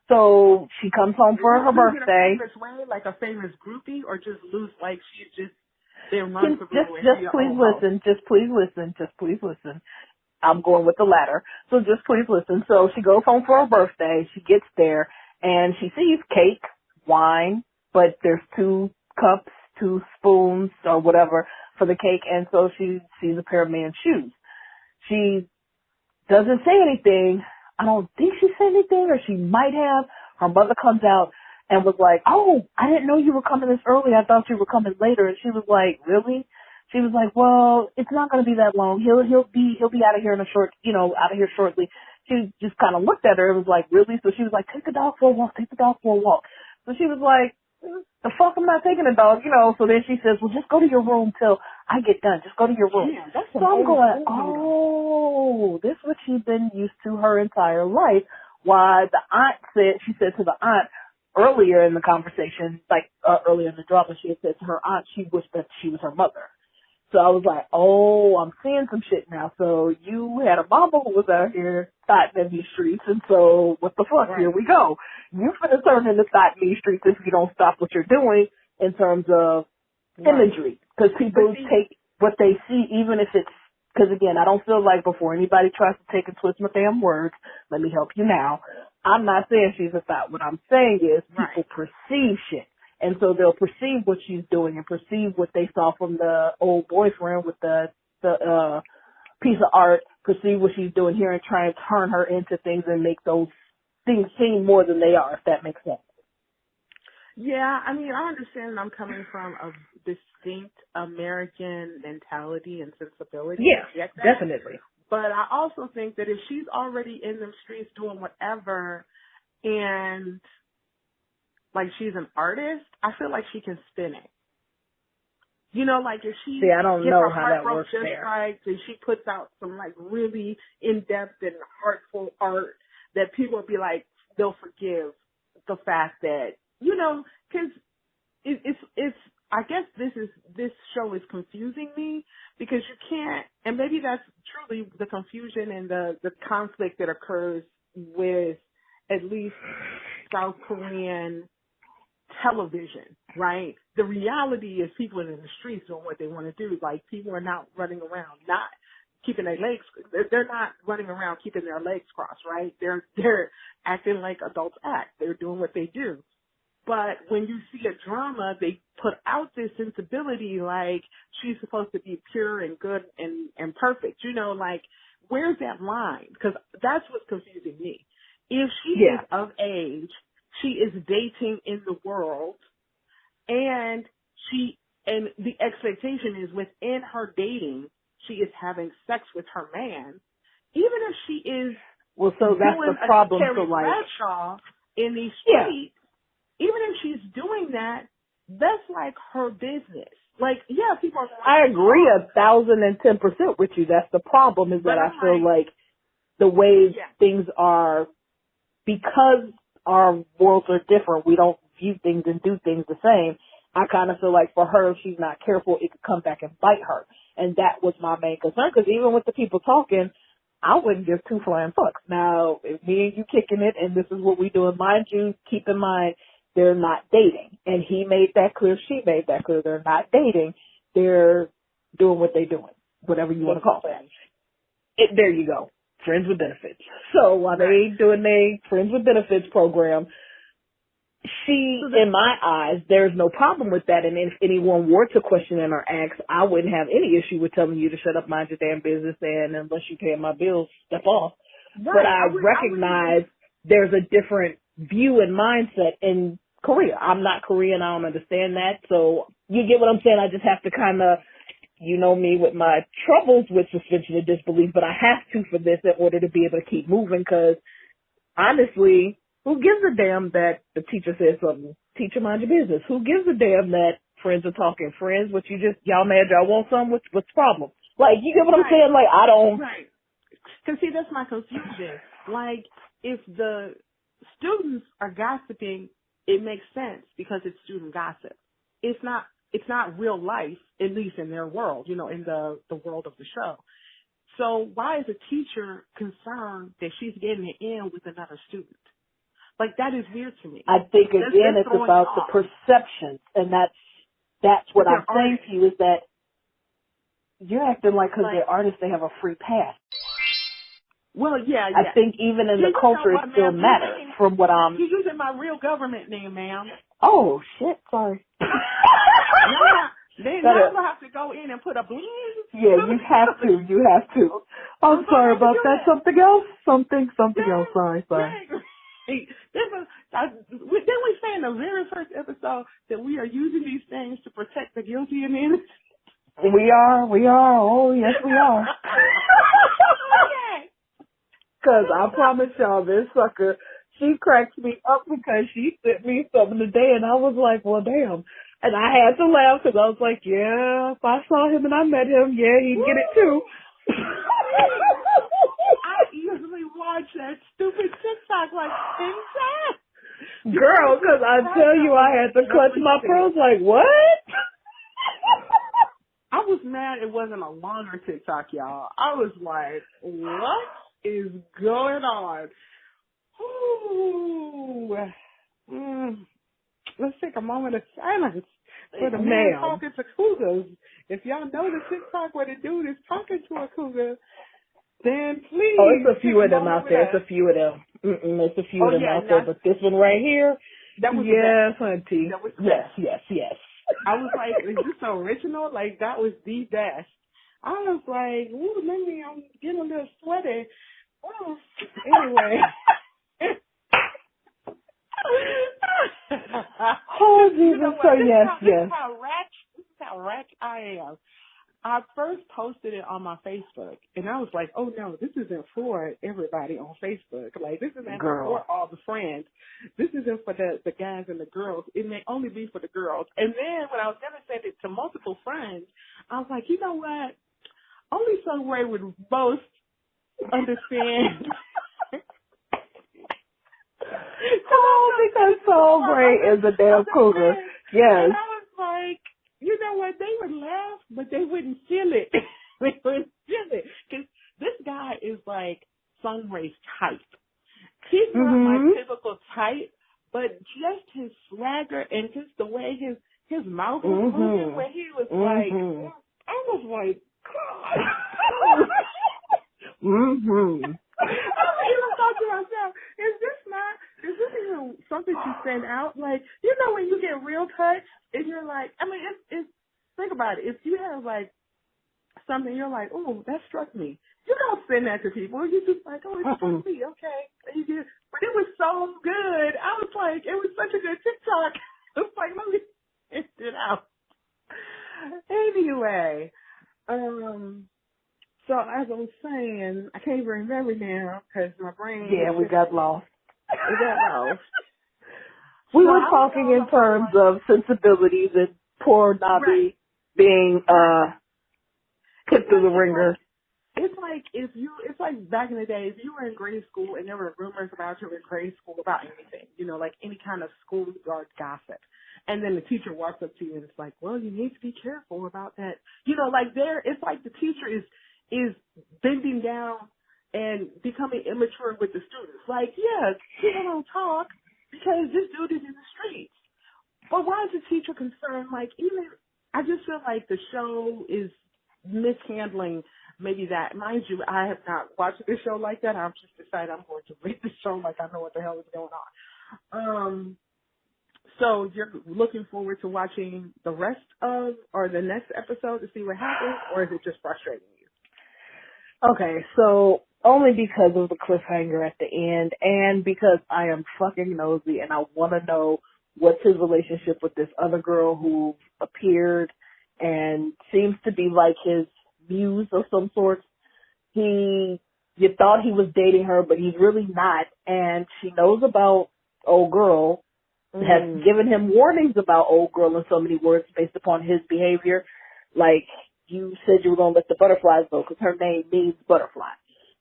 So she comes home for her birthday. In a famous way, like a famous groupie, or just loose, like she's just been just please listen. Just please listen. Just please listen. I'm going with the latter. So just please listen. So she goes home for her birthday. She gets there and she sees cake, wine, but there's 2 cups, 2 spoons or whatever for the cake. And so she sees a pair of men's shoes. She doesn't say anything. I don't think she said anything, or she might have. Her mother comes out and was like, oh, I didn't know you were coming this early. I thought you were coming later. And she was like, really? She was like, well, it's not going to be that long. He'll be out of here out of here shortly. she just kind of looked at her and was like, really? So she was like, take the dog for a walk, take the dog for a walk. So she was like, the fuck, I'm not taking the dog, you know. So then she says, well, just go to your room till I get done. Just go to your room. Yeah, that's so I'm going, oh, this is what she's been used to her entire life. Why the aunt said, she said to the aunt earlier in the conversation, like earlier in the drama, she had said to her aunt she wished that she was her mother. So I was like, oh, I'm seeing some shit now. So you had a mama who was out here fighting in these streets, and so what the fuck? right. Here we go. You finna turn into fighting these streets if you don't stop what you're doing in terms of imagery. Because people take what they see, even if it's, because again, I don't feel like before anybody tries to take and twist my damn words, let me help you now. I'm not saying she's a thought. What I'm saying is people perceive shit. And so they'll perceive what she's doing and perceive what they saw from the old boyfriend with the piece of art, perceive what she's doing here and try and turn her into things and make those things seem more than they are, if that makes sense. Yeah, I mean, I understand I'm coming from a distinct American mentality and sensibility. Yeah, definitely. But I also think that if she's already in them streets doing whatever and like she's an artist, I feel like she can spin it. You know, like if she I don't gets know her how heart that broke works just there. right, and she puts out some like really in-depth and heartful art that people will be like, they'll forgive the fact that, you know, because it's I guess this show is confusing me because you can't, and maybe that's truly the confusion and the conflict that occurs with at least South Korean television, right? The reality is people are in the streets doing what they want to do. Like people are not running around, not keeping their legs, they're not running around keeping their legs crossed, right? They're acting like adults act. They're doing what they do. But when you see a drama, they put out this sensibility like she's supposed to be pure and good and perfect. You know, like where's that line? Because that's what's confusing me. If she is of age, she is dating in the world, and the expectation is within her dating, she is having sex with her man. Even if she is so that's the problem. Terry Bradshaw in these streets, even if she's doing that, that's like her business. Like, yeah, people are. I agree 1,010% with you. That's the problem. Is that I feel like the way things are, because our worlds are different, we don't view things and do things the same. I kind of feel like for her, if she's not careful, it could come back and bite her. And that was my main concern, because even with the people talking, I wouldn't give two flying fucks. Now, if me and you kicking it and this is what we do, and mind you, keep in mind, they're not dating. And he made that clear, she made that clear. They're not dating. They're doing what they're doing, whatever you want to call that. There you go. Friends with benefits. So while they doing their friends with benefits program, in my eyes, there's no problem with that. And if anyone were to question and or ask, I wouldn't have any issue with telling you to shut up, mind your damn business, and unless you pay my bills, step off. But I recognize there's a different view and mindset in Korea. I'm not Korean. I don't understand that. So you get what I'm saying? I just have to kind of, you know me with my troubles with suspension of disbelief, but I have to for this in order to be able to keep moving, because honestly, who gives a damn that the teacher says something? Teacher, mind your business. Who gives a damn that friends are talking? Friends, what you just, y'all mad, y'all want some? What's the problem? Like, you get what I'm saying? Like, I don't. Right. Because see, that's my confusion. Like, if the students are gossiping, it makes sense because it's student gossip. It's not real life, at least in their world, you know, in the world of the show. So why is a teacher concerned that she's getting it in with another student? Like, that is weird to me. I think, again, it's about the perception, and that's what I'm saying to you, is that you're acting like because they're artists, they have a free pass. Well, yeah. I think even in the culture, it still matters from what I'm... You're using my real government name, ma'am. Oh, shit, sorry. They're not going to have to go in and put a bling. Yeah, you have to. I'm sorry about that. Something else? Something else. Sorry. Didn't we say in the very first episode that we are using these things to protect the guilty and innocent? We are. Oh, yes, we are. Okay. Because I promise y'all, this sucker, she cracks me up because she sent me something today, and I was like, well, damn. And I had to laugh because I was like, yeah, if I saw him and I met him, yeah, he'd get it too. I easily watch that stupid TikTok like 10 times. Girl, because I tell you, I had to clutch my pearls like, what? I was mad it wasn't a longer TikTok, y'all. I was like, what is going on? Ooh. Let's take a moment of silence for the man talking to cougars. If y'all know the TikTok where the dude is talking to a cougar, then please. Oh, it's a few of them out there. It's a few of them. It's a few of them out there. But this one right here, that was yes, auntie. That was yes. I was like, is this original? Like, that was the best. I was like, ooh, maybe I'm getting a little sweaty. Oh, anyway. Oh, Jesus. So, yes. This is how ratchet I am. I first posted it on my Facebook, and I was like, oh, no, this isn't for everybody on Facebook. Like, this isn't for all the friends. This isn't for the guys and the girls. It may only be for the girls. And then when I was going to send it to multiple friends, I was like, you know what? Only somewhere would most understand. Because Soul Gray is a damn cougar. Yes. And I was like, you know what? They would laugh, but they wouldn't feel it. They wouldn't feel it. Because this guy is like Sun Ray's type. He's not my typical type, but just his swagger and just the way his mouth was moving, where he was like, I was like, God. I even thought to myself, is this even something to send out? Like, you know when you get real touch and you're like, I mean, it's think about it. If you have like something, you're like, oh, that struck me. You don't send that to people. You're just like, oh, it struck me. Okay. And but it was so good. I was like, it was such a good TikTok. I was like, let me get it out. Anyway, so as I was saying, I can't even remember now because my brain. Yeah, we got lost. We were talking in terms of sensibilities and poor Nabi being put through the ringer. It's like back in the day, if you were in grade school and there were rumors about you in grade school about anything, you know, like any kind of schoolyard gossip. And then the teacher walks up to you and it's like, well, you need to be careful about that. You know, like it's like the teacher is bending down and becoming immature with the students. Like, yeah, people don't talk because this dude is in the streets. But why is the teacher concerned? Like, I just feel like the show is mishandling maybe that. Mind you, I have not watched the show like that. I've just decided I'm going to read the show like I know what the hell is going on. So you're looking forward to watching the rest of or the next episode to see what happens, or is it just frustrating you? Okay, so only because of the cliffhanger at the end and because I am fucking nosy and I want to know what's his relationship with this other girl who appeared and seems to be like his muse of some sort. You thought he was dating her, but he's really not, and she knows about old girl, has given him warnings about old girl in so many words based upon his behavior. Like, you said you were going to let the butterflies go because her name means butterfly.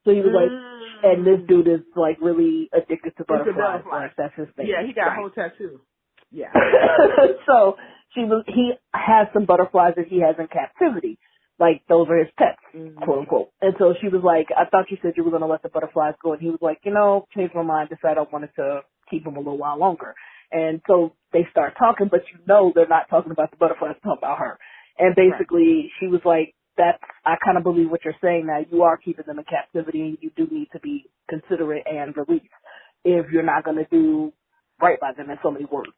So he was like, and this dude is like really addicted to butterflies. Like, that's his thing. Yeah, he got a whole tattoo. Yeah. So he has some butterflies that he has in captivity. Like, those are his pets, quote unquote. And so she was like, I thought you said you were going to let the butterflies go. And he was like, changed my mind, decided I wanted to keep them a little while longer. And so they start talking, but they're not talking about the butterflies, talking about her. And basically she was like, I kind of believe what you're saying now. You are keeping them in captivity and you do need to be considerate and release if you're not going to do right by them in so many words.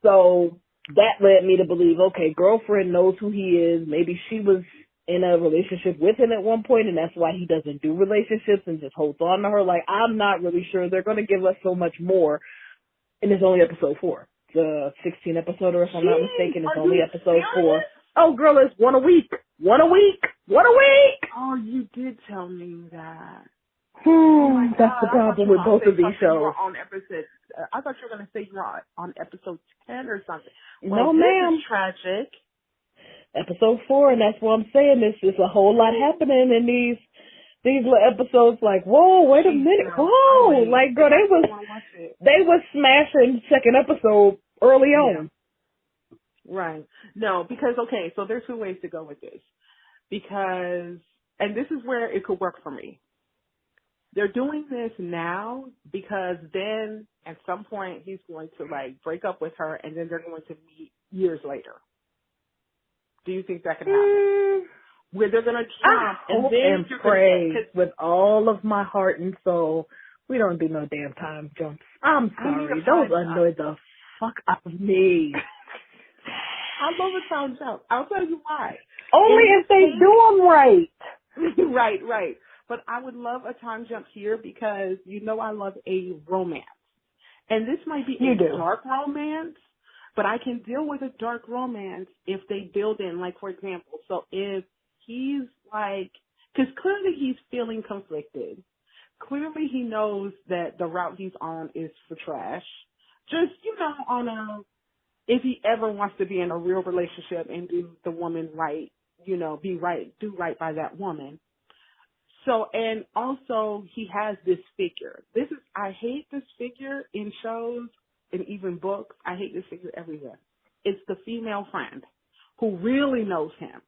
So that led me to believe, okay, girlfriend knows who he is. Maybe she was in a relationship with him at one point and that's why he doesn't do relationships and just holds on to her. Like, I'm not really sure. They're going to give us so much more. And it's only episode 4. The 16 episode, or if I'm not mistaken, it's only episode 4. Oh, girl, it's one a week. One a week. Oh, you did tell me that. Oh my That's God! the I thought problem you were with going to both say of these something. You shows. were on episode. I thought you were going to say you were on episode 10 or something. Well, No, this is ma'am. tragic. Episode 4, and that's what I'm saying. There's just a whole lot happening in these little episodes. Like, whoa, wait a Jeez, minute, girl, I'm whoa! waiting. Like, girl, I still want to watch it. they was smashing second episode early Yeah. on. Right. No, because okay, so there's 2 ways to go with this. Because, and this is where it could work for me. They're doing this now because then at some point he's going to like break up with her and then they're going to meet years later. Do you think that could happen? Where they're going to I jump and hope then and you're pray going to with all of my heart and soul we don't do no damn time jumps. I'm I need sorry. a Those time jump. annoy the fuck out of me. I love a time jump. I'll tell you why. Only if they do them right. Right, right. But I would love a time jump here because you know I love a romance. And this might be a dark romance, but I can deal with a dark romance if they build in, like, for example, so if he's like, because clearly he's feeling conflicted. Clearly he knows that the route he's on is for trash. Just, on a, if he ever wants to be in a real relationship and do the woman right, be right, do right by that woman. So, and also he has this figure. I hate this figure in shows and even books. I hate this figure everywhere. It's the female friend who really knows him,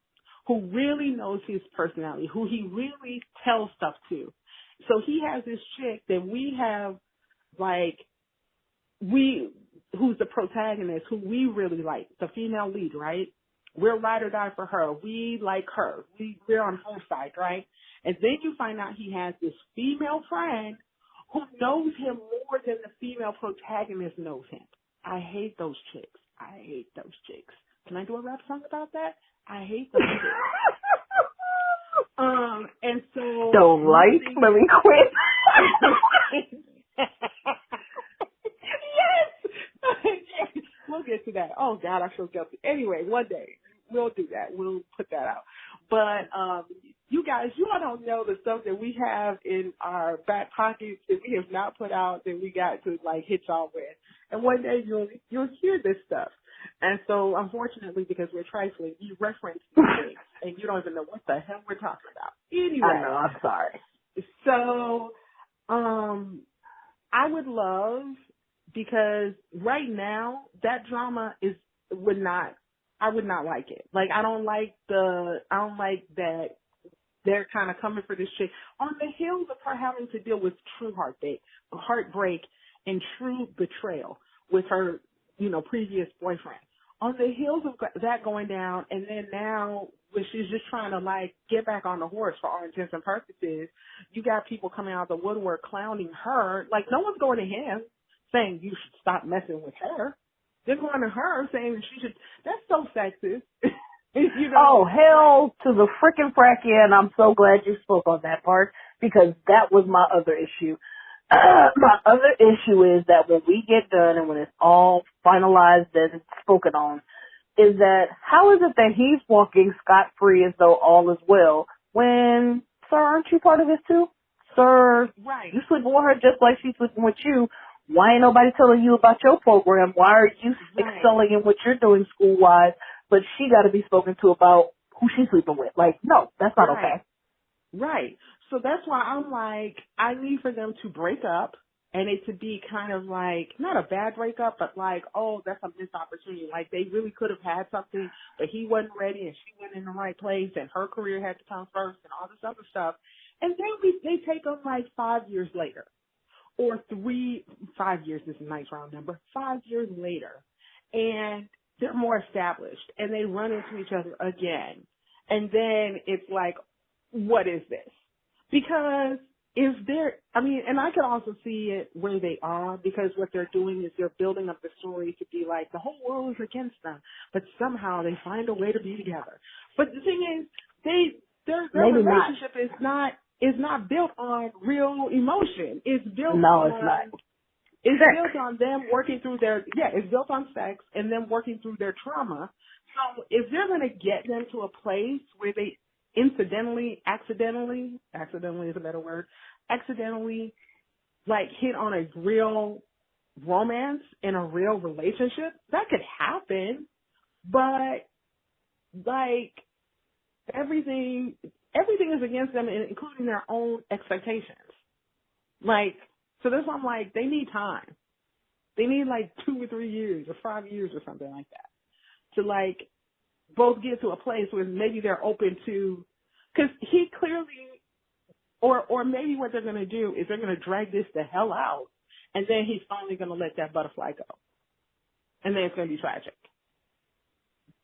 who really knows his personality, who he really tells stuff to. So he has this chick that we have, like, who's the protagonist, who we really like, the female lead, right? We're ride or die for her. We like her. We're on her side, right? And then you find out he has this female friend who knows him more than the female protagonist knows him. I hate those chicks. Can I do a rap song about that? I hate those chicks. And so Don't like. Let me quit. Yes. We'll get to that. Oh God, I feel guilty. Anyway, one day we'll do that. We'll put that out. But you guys, you all don't know the stuff that we have in our back pockets that we have not put out that we got to like hit y'all with. And one day you'll hear this stuff. And so unfortunately, because we're trifling, you reference these things and you don't even know what the hell we're talking about. Anyway. I know, I'm sorry. So I would love, because right now that drama I would not like it. Like I don't like that they're kind of coming for this chick on the heels of her having to deal with true heartbreak and true betrayal with her, previous boyfriend. On the heels of that going down, and then now when she's just trying to like get back on the horse for all intents and purposes, you got people coming out of the woodwork clowning her. Like no one's going to him saying you should stop messing with her. They're going to her saying that she should. That's so sexist. Oh, hell to the frickin' frack, yeah, and I'm so glad you spoke on that part because that was my other issue. My other issue is that when we get done and when it's all finalized and spoken on, is that how is it that he's walking scot-free as though all is well when, sir, aren't you part of this too? Sir, right. You sleeping with her just like she's sleeping with you. Why ain't nobody telling you about your program? Why are you excelling in what you're doing school-wise, but she got to be spoken to about who she's sleeping with? Like, no, that's not okay. Right. So that's why I'm like, I need for them to break up and it to be kind of like, not a bad breakup, but like, oh, that's a missed opportunity. Like they really could have had something, but he wasn't ready and she went in the right place and her career had to come first and all this other stuff. And then they take them like 5 years later. Or 5 years is a nice round number, 5 years later. And they're more established and they run into each other again. And then it's like, what is this? Because and I can also see it where they are because what they're doing is they're building up the story to be like the whole world is against them, but somehow they find a way to be together. But the thing is, their relationship is not built on real emotion. It's built It's built on them working through it's built on sex and them working through their trauma. So if they're going to get them to a place where they accidentally is a better word, accidentally like hit on a real romance in a real relationship. That could happen, but like everything is against them, including their own expectations. Like, so that's why I'm like, they need time. They need like 2 or 3 years or 5 years or something like that to like both get to a place where maybe they're open to, because he clearly, or maybe what they're going to do is they're going to drag this the hell out, and then he's finally going to let that butterfly go. And then it's going to be tragic.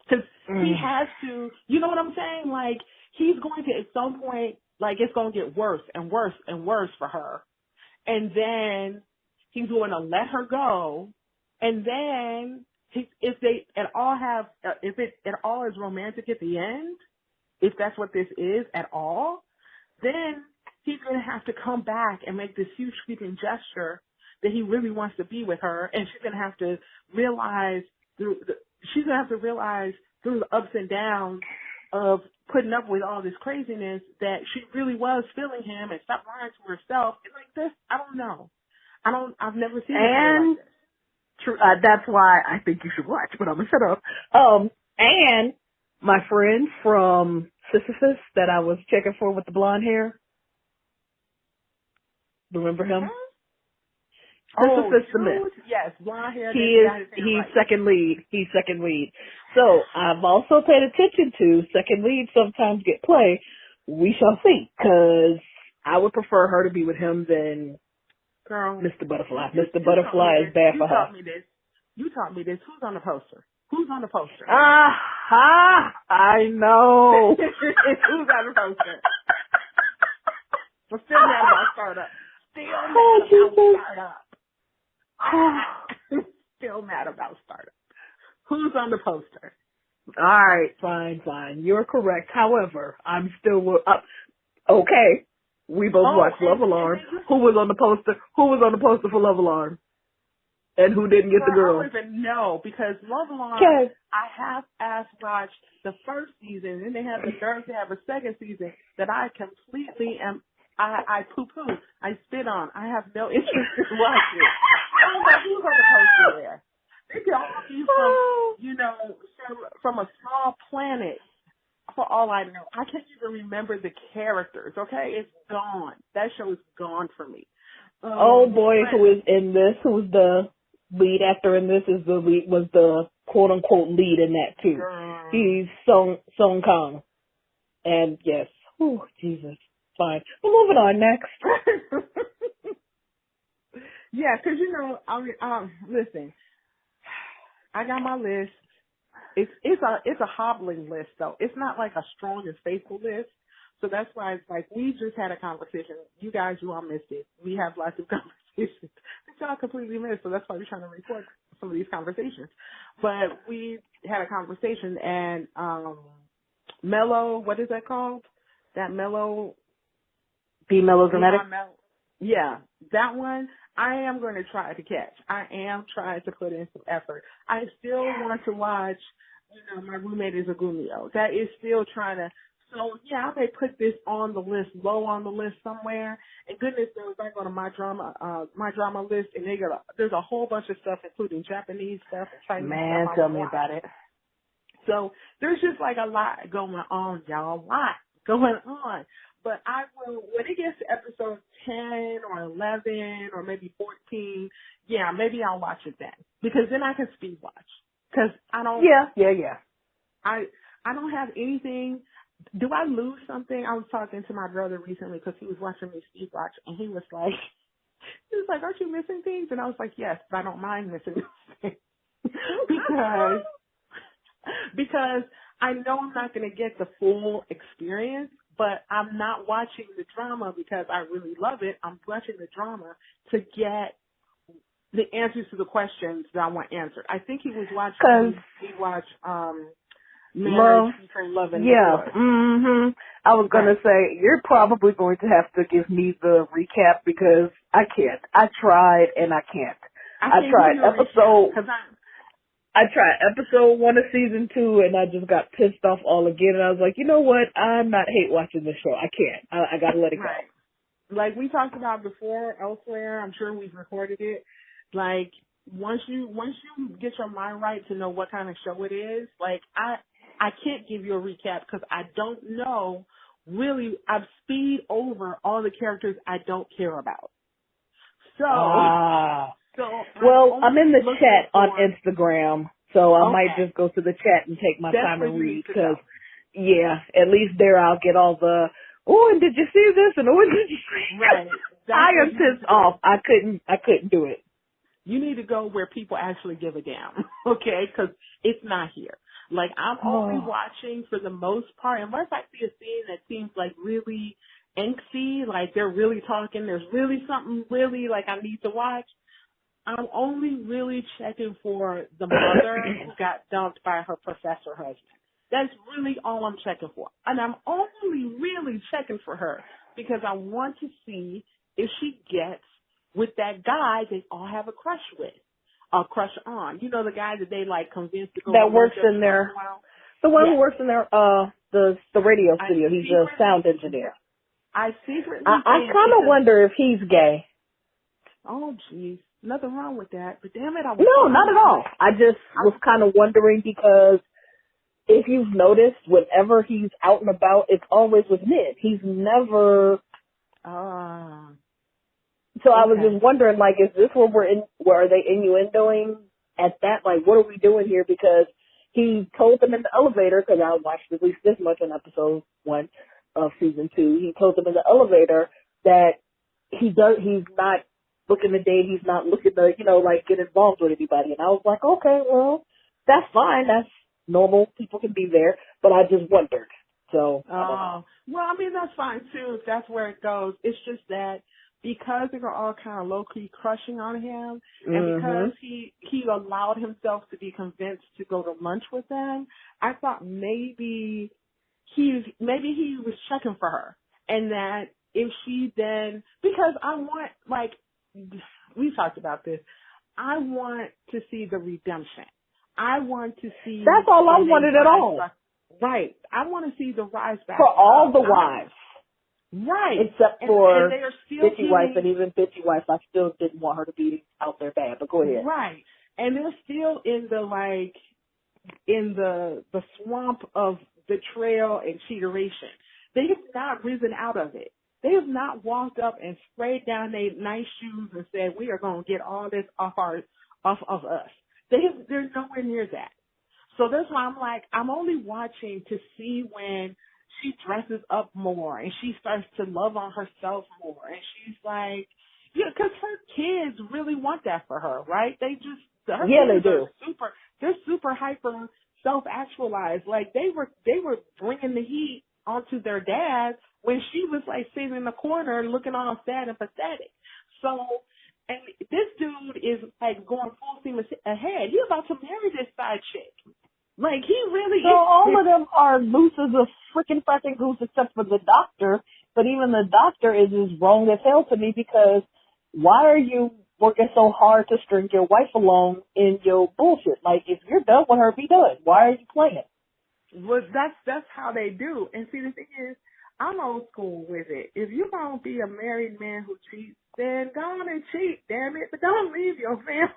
Because he has to, you know what I'm saying? Like, he's going to, at some point, like, it's going to get worse and worse and worse for her. And then he's going to let her go. And then if they at all have, if it at all is romantic at the end, if that's what this is at all, then he's going to have to come back and make this huge sweeping gesture that he really wants to be with her. And she's going to have to realize through the ups and downs of putting up with all this craziness that she really was feeling him and stop lying to herself. It's like this. I don't know. I've never seen anything like this. True. That's why I think you should watch, but I'm going to shut up. And my friend from Sisyphus that I was checking for with the blonde hair. Remember him? Sisyphus Smith. Yes, blonde hair. He's second lead. He's second lead. So I've also paid attention to second lead sometimes get play. We shall see, because I would prefer her to be with him than Mr. Butterfly. Mr. Butterfly is bad for her. You taught me this. Who's on the poster? Who's on the poster? I know. Who's on the poster? We're still mad about startup. Still mad about startup. Who's on the poster? All right, fine. You're correct. However, I'm still up. Okay. We both watched Love Alarm. Who was on the poster? Who was on the poster for Love Alarm? And who didn't get the girl? I don't even know, because Love Alarm, I have watched the first season, and they have a second season that I completely am. I poo-poo. I spit on. I have no interest in watching. I don't know who's on the poster there. They could all be from a small planet. For all I know, I can't even remember the characters. Okay, it's gone. That show is gone for me. Who is in this? Who's the lead actor in this? Was the quote unquote lead in that too? He's Song Kang, and yes, Jesus. Fine. We're moving on next. Yeah, because listen, I got my list. It's a hobbling list though. It's not like a strong and faithful list. So that's why it's like we just had a conversation. You all missed it. We have lots of conversations that y'all completely missed. So that's why we're trying to record some of these conversations. But we had a conversation, and Mellow, what is that called? That Mellow. Be melodramatic? Yeah, that one I am going to try to catch. I am trying to put in some effort. I still want to watch, My Roommate is a Gumio. That is still trying to, so yeah, I may put this on the list, low on the list somewhere. And goodness knows I go to my drama list, and there's a whole bunch of stuff, including Japanese stuff and Chinese stuff. Man, tell me about it. So there's just like a lot going on, y'all. A lot going on. But I will, when it gets to episode 10 or 11 or maybe 14, yeah, maybe I'll watch it then. Because then I can speed watch. Because I don't. Yeah. I don't have anything. Do I lose something? I was talking to my brother recently because he was watching me speed watch, and he was like, aren't you missing things? And I was like, yes, but I don't mind missing things. because I know I'm not going to get the full experience. But I'm not watching the drama because I really love it. I'm watching the drama to get the answers to the questions that I want answered. I think he was watching. He watched Marriage Between Love and Divorce. Mm-hmm. I was gonna say you're probably going to have to give me the recap because I can't. I tried and I can't. I tried episode 1 of season 2, and I just got pissed off all again. And I was like, you know what? I'm not hate watching this show. I can't. I gotta let it go. like we talked about before elsewhere, I'm sure we've recorded it. Like once you get your mind right to know what kind of show it is, like I can't give you a recap because I don't know really. I've speed over all the characters I don't care about. So well, I'm in the chat for, on Instagram, so I might okay. just go to the chat and take my That's time where and you read need to because, go. yeah, at least there I'll get all the, oh, and did you see this? And oh, and did you see Right. That's I where am you need pissed to go. off. I couldn't do it. You need to go where people actually give a damn, okay? Because it's not here. Like, I'm only Oh. watching for the most part, unless I see a scene that seems like really angsty, like they're really talking, there's really something really like I need to watch. I'm only really checking for the mother who got dumped by her professor husband. That's really all I'm checking for. And I'm only really checking for her because I want to see if she gets with that guy they all have a crush with, a crush on. You know, the guy that they like convinced to go to That lunch works every in once there. in a while. The one who Yes. works in their the radio I studio. He's a secretly, sound engineer. I secretly I think kind of because, wonder if he's gay. oh jeez, nothing wrong with that. But damn it, I was No, hoping not he at all. was. I just was kind of wondering because if you've noticed, whenever he's out and about, it's always with men. He's never. So I was Okay. just wondering, like, is this where where are they innuendoing at that? Like, what are we doing here? Because he told them in the elevator, because I watched at least this much in episode 1 of season 2. He told them in the elevator that he's not looking to date. He's not looking to, like, get involved with anybody. And I was like, okay, well, that's fine. That's normal. People can be there. But I just wondered. So, I don't know. Well, I mean, that's fine too, if that's where it goes. It's just that because they were all kind of low-key crushing on him, and because he allowed himself to be convinced to go to lunch with them, I thought maybe he was checking for her. And that if she then, because I want, like, we talked about this, I want to see the redemption. I want to see. That's all I wanted at all. Right. I want to see the rise back. For all the wives. Right. Except for and they are still Bitchy Wife, and even Bitchy Wife, I still didn't want her to be out there bad, but go ahead. Right. And they're still in the swamp of betrayal and cheateration. They have not risen out of it. They have not walked up and sprayed down their nice shoes and said, we are going to get all this off of us. They're nowhere near that. So that's why I'm like, I'm only watching to see when she dresses up more and she starts to love on herself more. And she's like, yeah, because her kids really want that for her, right? Her kids do. They're super hyper self-actualized. Like they were bringing the heat onto their dad when she was like sitting in the corner looking all sad and pathetic. So, and this dude is like going full steam ahead. He's about to marry this side chick. Like, he really so is. So all of them are loose as a freaking fucking goose except for the doctor. But even the doctor is as wrong as hell to me because why are you working so hard to string your wife along in your bullshit? Like, if you're done with her, be done. Why are you playing? Well, that's how they do. And see, the thing is, I'm old school with it. If you're going to be a married man who cheats, then go on and cheat, damn it. But don't leave your family.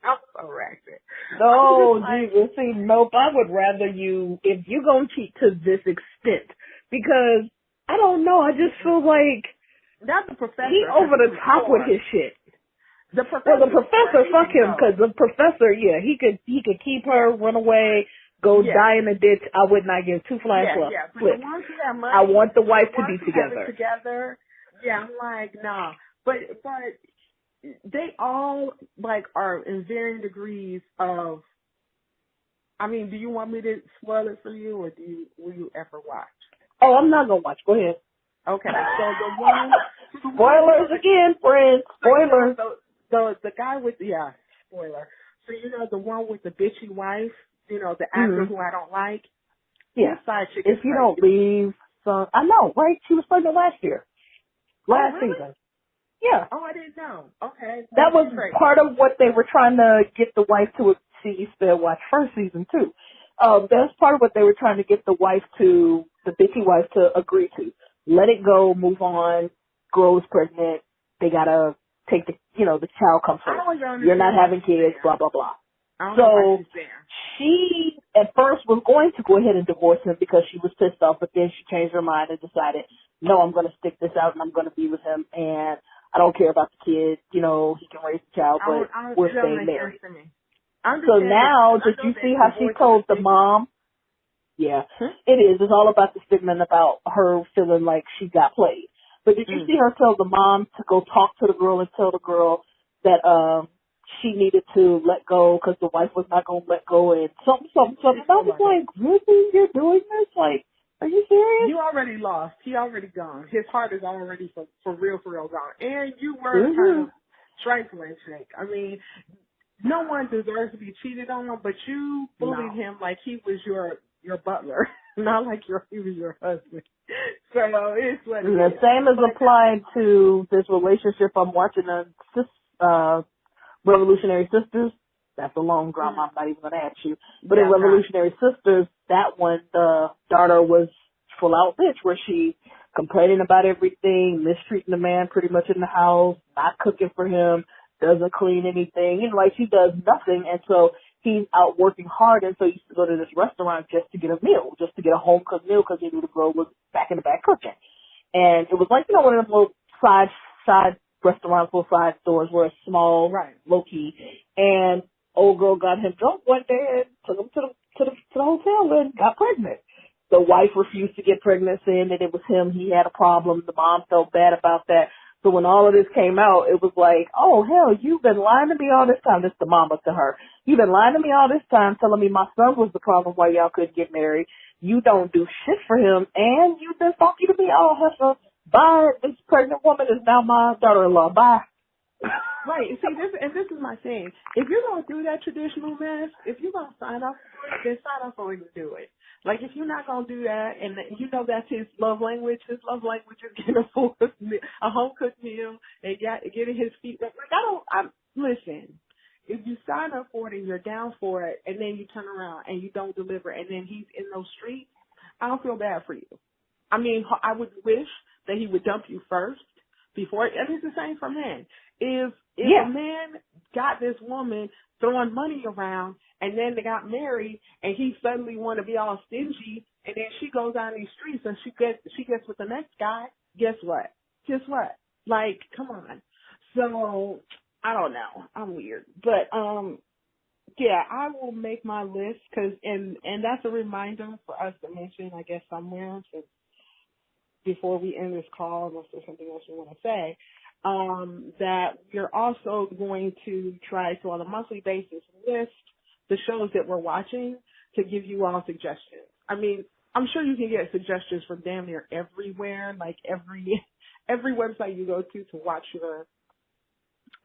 I'm so ratchet. No, Jesus. See, nope. I would rather you, if you're going to cheat to this extent, because I don't know. I just feel like that's the professor. He over the top with his shit. The professor. Well, the professor, fuck him, because the professor, yeah, he could keep her, run away, go die in a ditch. I would not give two flying flips. Yeah. But the ones who have money, I want the wife to be together. Yeah, I'm like, nah. But they all like are in varying degrees of. I mean, do you want me to spoil it for you, or will you ever watch? Oh, I'm not gonna watch. Go ahead. Okay, so the one. Spoilers again, friends. Spoilers. So the guy with spoiler. So you know the one with the bitchy wife, you know the actor who I don't like. Yeah. Side chick if you don't leave, I know, right? She was pregnant last year, last season. Yeah. Oh, I didn't know. Okay. That was part of what they were trying to get the wife to see. You still watch first season too. That's part of what they were trying to get the bitchy wife to agree to. Let it go, move on. girl is pregnant. They gotta take the child comes first. You're not having kids, blah, blah, blah. So she at first was going to go ahead and divorce him because she was pissed off, but then she changed her mind and decided, no, I'm going to stick this out and I'm going to be with him, and I don't care about the kid. He can raise the child, but we're staying married. So now, did you see how she told the mom? Yeah, it is. It's all about the stigma and about her feeling like she got played. But did you see her tell the mom to go talk to the girl and tell the girl that she needed to let go because the wife was not going to let go and something. And I was like, really? You're doing this? Like, are you serious? You already lost. He already gone. His heart is already for real gone. And you were kind of trifling, chick. I mean, no one deserves to be cheated on, but you bullied him like he was your butler, not like he was your husband. So it's what it is. The same is applied to this relationship I'm watching on Revolutionary Sisters. That's a long drama. I'm not even going to ask you. But in Revolutionary Sisters, that one, the daughter was full out bitch, where she complaining about everything, mistreating the man pretty much in the house, not cooking for him, doesn't clean anything, like she does nothing. And so he's out working hard, and so he used to go to this restaurant just to get a meal, just to get a home cooked meal, because he knew the girl was back in the back cooking. And it was like, one of them little side restaurants, little side stores where it's small, low key. And old girl got him drunk one day and took him to the hotel and got pregnant. The wife refused to get pregnant, saying that it was him. He had a problem. The mom felt bad about that. So when all of this came out, it was like, oh, hell, you've been lying to me all this time. This is the mama to her. You've been lying to me all this time, telling me my son was the problem why y'all couldn't get married. You don't do shit for him, and you've been funky to me all heifer. Bye. This pregnant woman is now my daughter-in-law. Bye. Right. See, this is my thing. If you're going to do that traditional mess, if you're going to sign up for it, then sign up for it and do it. Like, if you're not going to do that, and that's his love language is getting a home-cooked meal and getting his feet wet. Like, listen, if you sign up for it and you're down for it, and then you turn around and you don't deliver, and then he's in those streets, I don't feel bad for you. I mean, I would wish that he would dump you first before, and it's the same for men. If a man got this woman throwing money around, and then they got married, and he suddenly want to be all stingy, and then she goes on these streets and she gets with the next guy, guess what? Like, come on. So, I don't know. I'm weird. But, I will make my list, and that's a reminder for us to mention, I guess, somewhere, since before we end this call, unless there's something else you want to say, that we're also going to try to, on a monthly basis, list the shows that we're watching to give you all suggestions. I mean, I'm sure you can get suggestions from damn near everywhere, like every website you go to watch your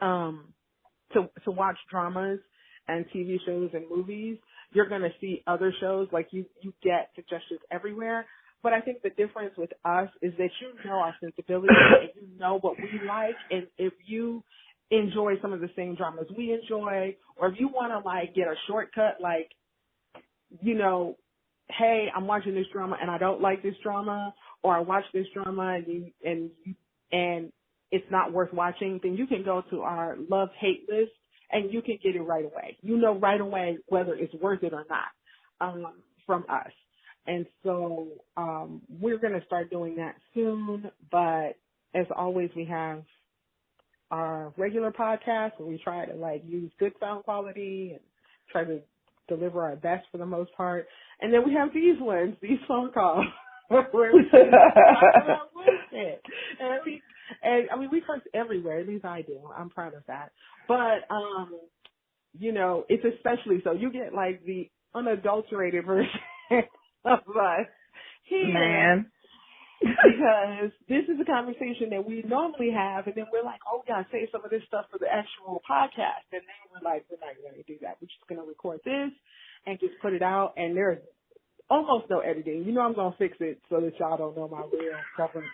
to watch dramas and TV shows and movies. You're going to see other shows, like you get suggestions everywhere. But I think the difference with us is that you know our sensibilities and you know what we like, and if you enjoy some of the same dramas we enjoy, or if you want to like get a shortcut, like, hey, I'm watching this drama and I don't like this drama, or I watch this drama and it's not worth watching, then you can go to our love-hate list and you can get it right away. You know right away whether it's worth it or not from us. And so we're going to start doing that soon. But as always, we have our regular podcast where we try to like use good sound quality and try to deliver our best for the most part. And then we have these phone calls where we talk about bullshit. And I mean, we curse everywhere. At least I do. I'm proud of that. But, it's especially so. You get like the unadulterated version of us here. Man. Because this is a conversation that we normally have, and then we're like, oh, we got to say some of this stuff for the actual podcast. And then we're like, we're not going to do that. We're just going to record this and just put it out. And there's almost no editing. I'm going to fix it so that y'all don't know my real government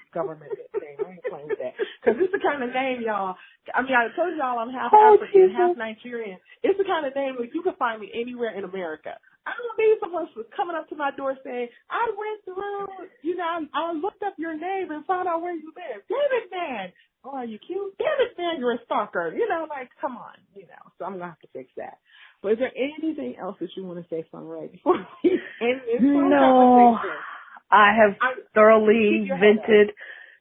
name. I ain't playing with that. Because it's the kind of name, y'all. I mean, I told y'all I'm half African, half Nigerian. It's the kind of name that you can find me anywhere in America. I don't need someone coming up to my door saying, I went through, I looked up your name and found out where you live. Damn it, man. Oh, are you cute? Damn it, man, you're a stalker. Come on, So I'm going to have to fix that. But is there anything else that you want to say, Sunray, before we end this phone No, conversation? I have thoroughly vented,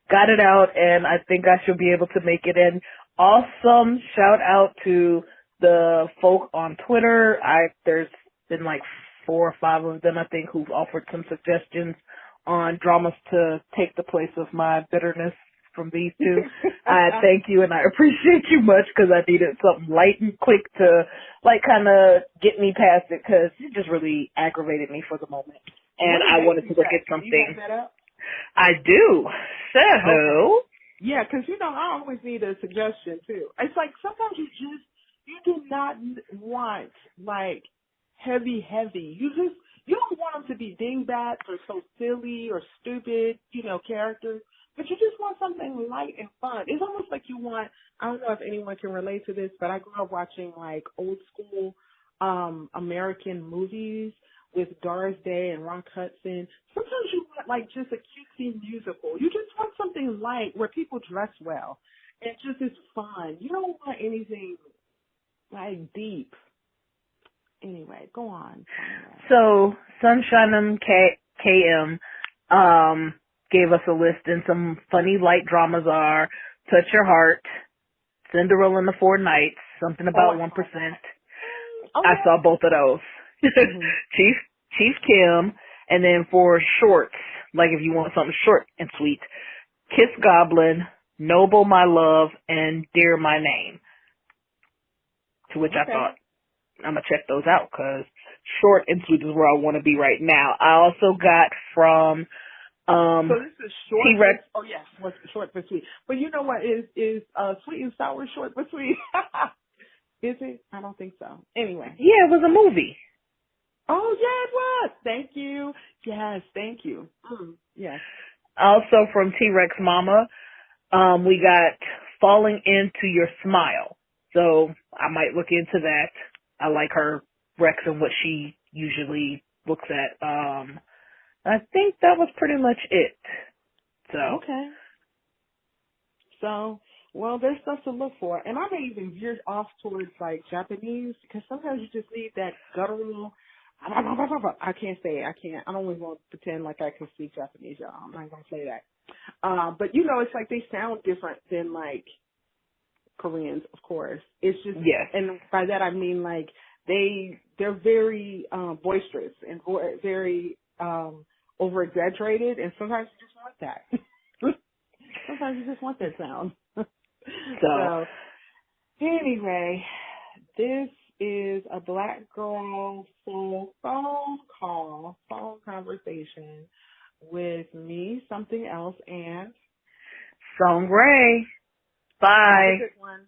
got it out, and I think I should be able to make it in. Awesome shout out to the folk on Twitter. There's been like 4 or 5 of them, I think, who've offered some suggestions on dramas to take the place of my bitterness from these two. I thank you and I appreciate you much because I needed something light and quick to kind of get me past it because it just really aggravated me for the moment. And I wanted to look at something. You have that up? I do. So. Okay. Yeah, because, I always need a suggestion, too. It's like sometimes you do not want, heavy. You don't want them to be dingbats or so silly or stupid, characters. But you just want something light and fun. It's almost like you want, I don't know if anyone can relate to this, but I grew up watching old school American movies with Doris Day and Rock Hudson. Sometimes you want just a cutesy musical. You just want something light where people dress well. And just is fun. You don't want anything deep. Anyway, go on. So Sunshine KM gave us a list, and some funny light dramas are Touch Your Heart, Cinderella and the Four Knights, something about 1%. Oh, I saw both of those. Mm-hmm. Chief Kim, and then for shorts, if you want something short and sweet, Kiss Goblin, Noble My Love, and Dear My Name. To which I thought, I'm going to check those out because short and sweet is where I want to be right now. I also got from so this is short. T-Rex. Oh, yes, short but sweet. But you know what? Is sweet and sour short but sweet? Is it? I don't think so. Anyway. Yeah, it was a movie. Oh, yeah, it was. Thank you. Yes, thank you. Yes. Also from T-Rex Mama, we got Falling Into Your Smile. So I might look into that. I like her Rex and what she usually looks at. I think that was pretty much it. So. Okay. So, well, there's stuff to look for. And I may even veer off towards, Japanese, because sometimes you just need that guttural, I can't say it. I don't even want to pretend like I can speak Japanese, y'all. I'm not going to say that. But, it's like they sound different than, Koreans, of course. It's just, yes. And by that I mean, they're very boisterous and very over exaggerated, and sometimes you just want that. Sometimes you just want that sound. So anyway, this is a Black Girl Soul phone conversation with me, something else, and Song Ray. Bye. Have a good one.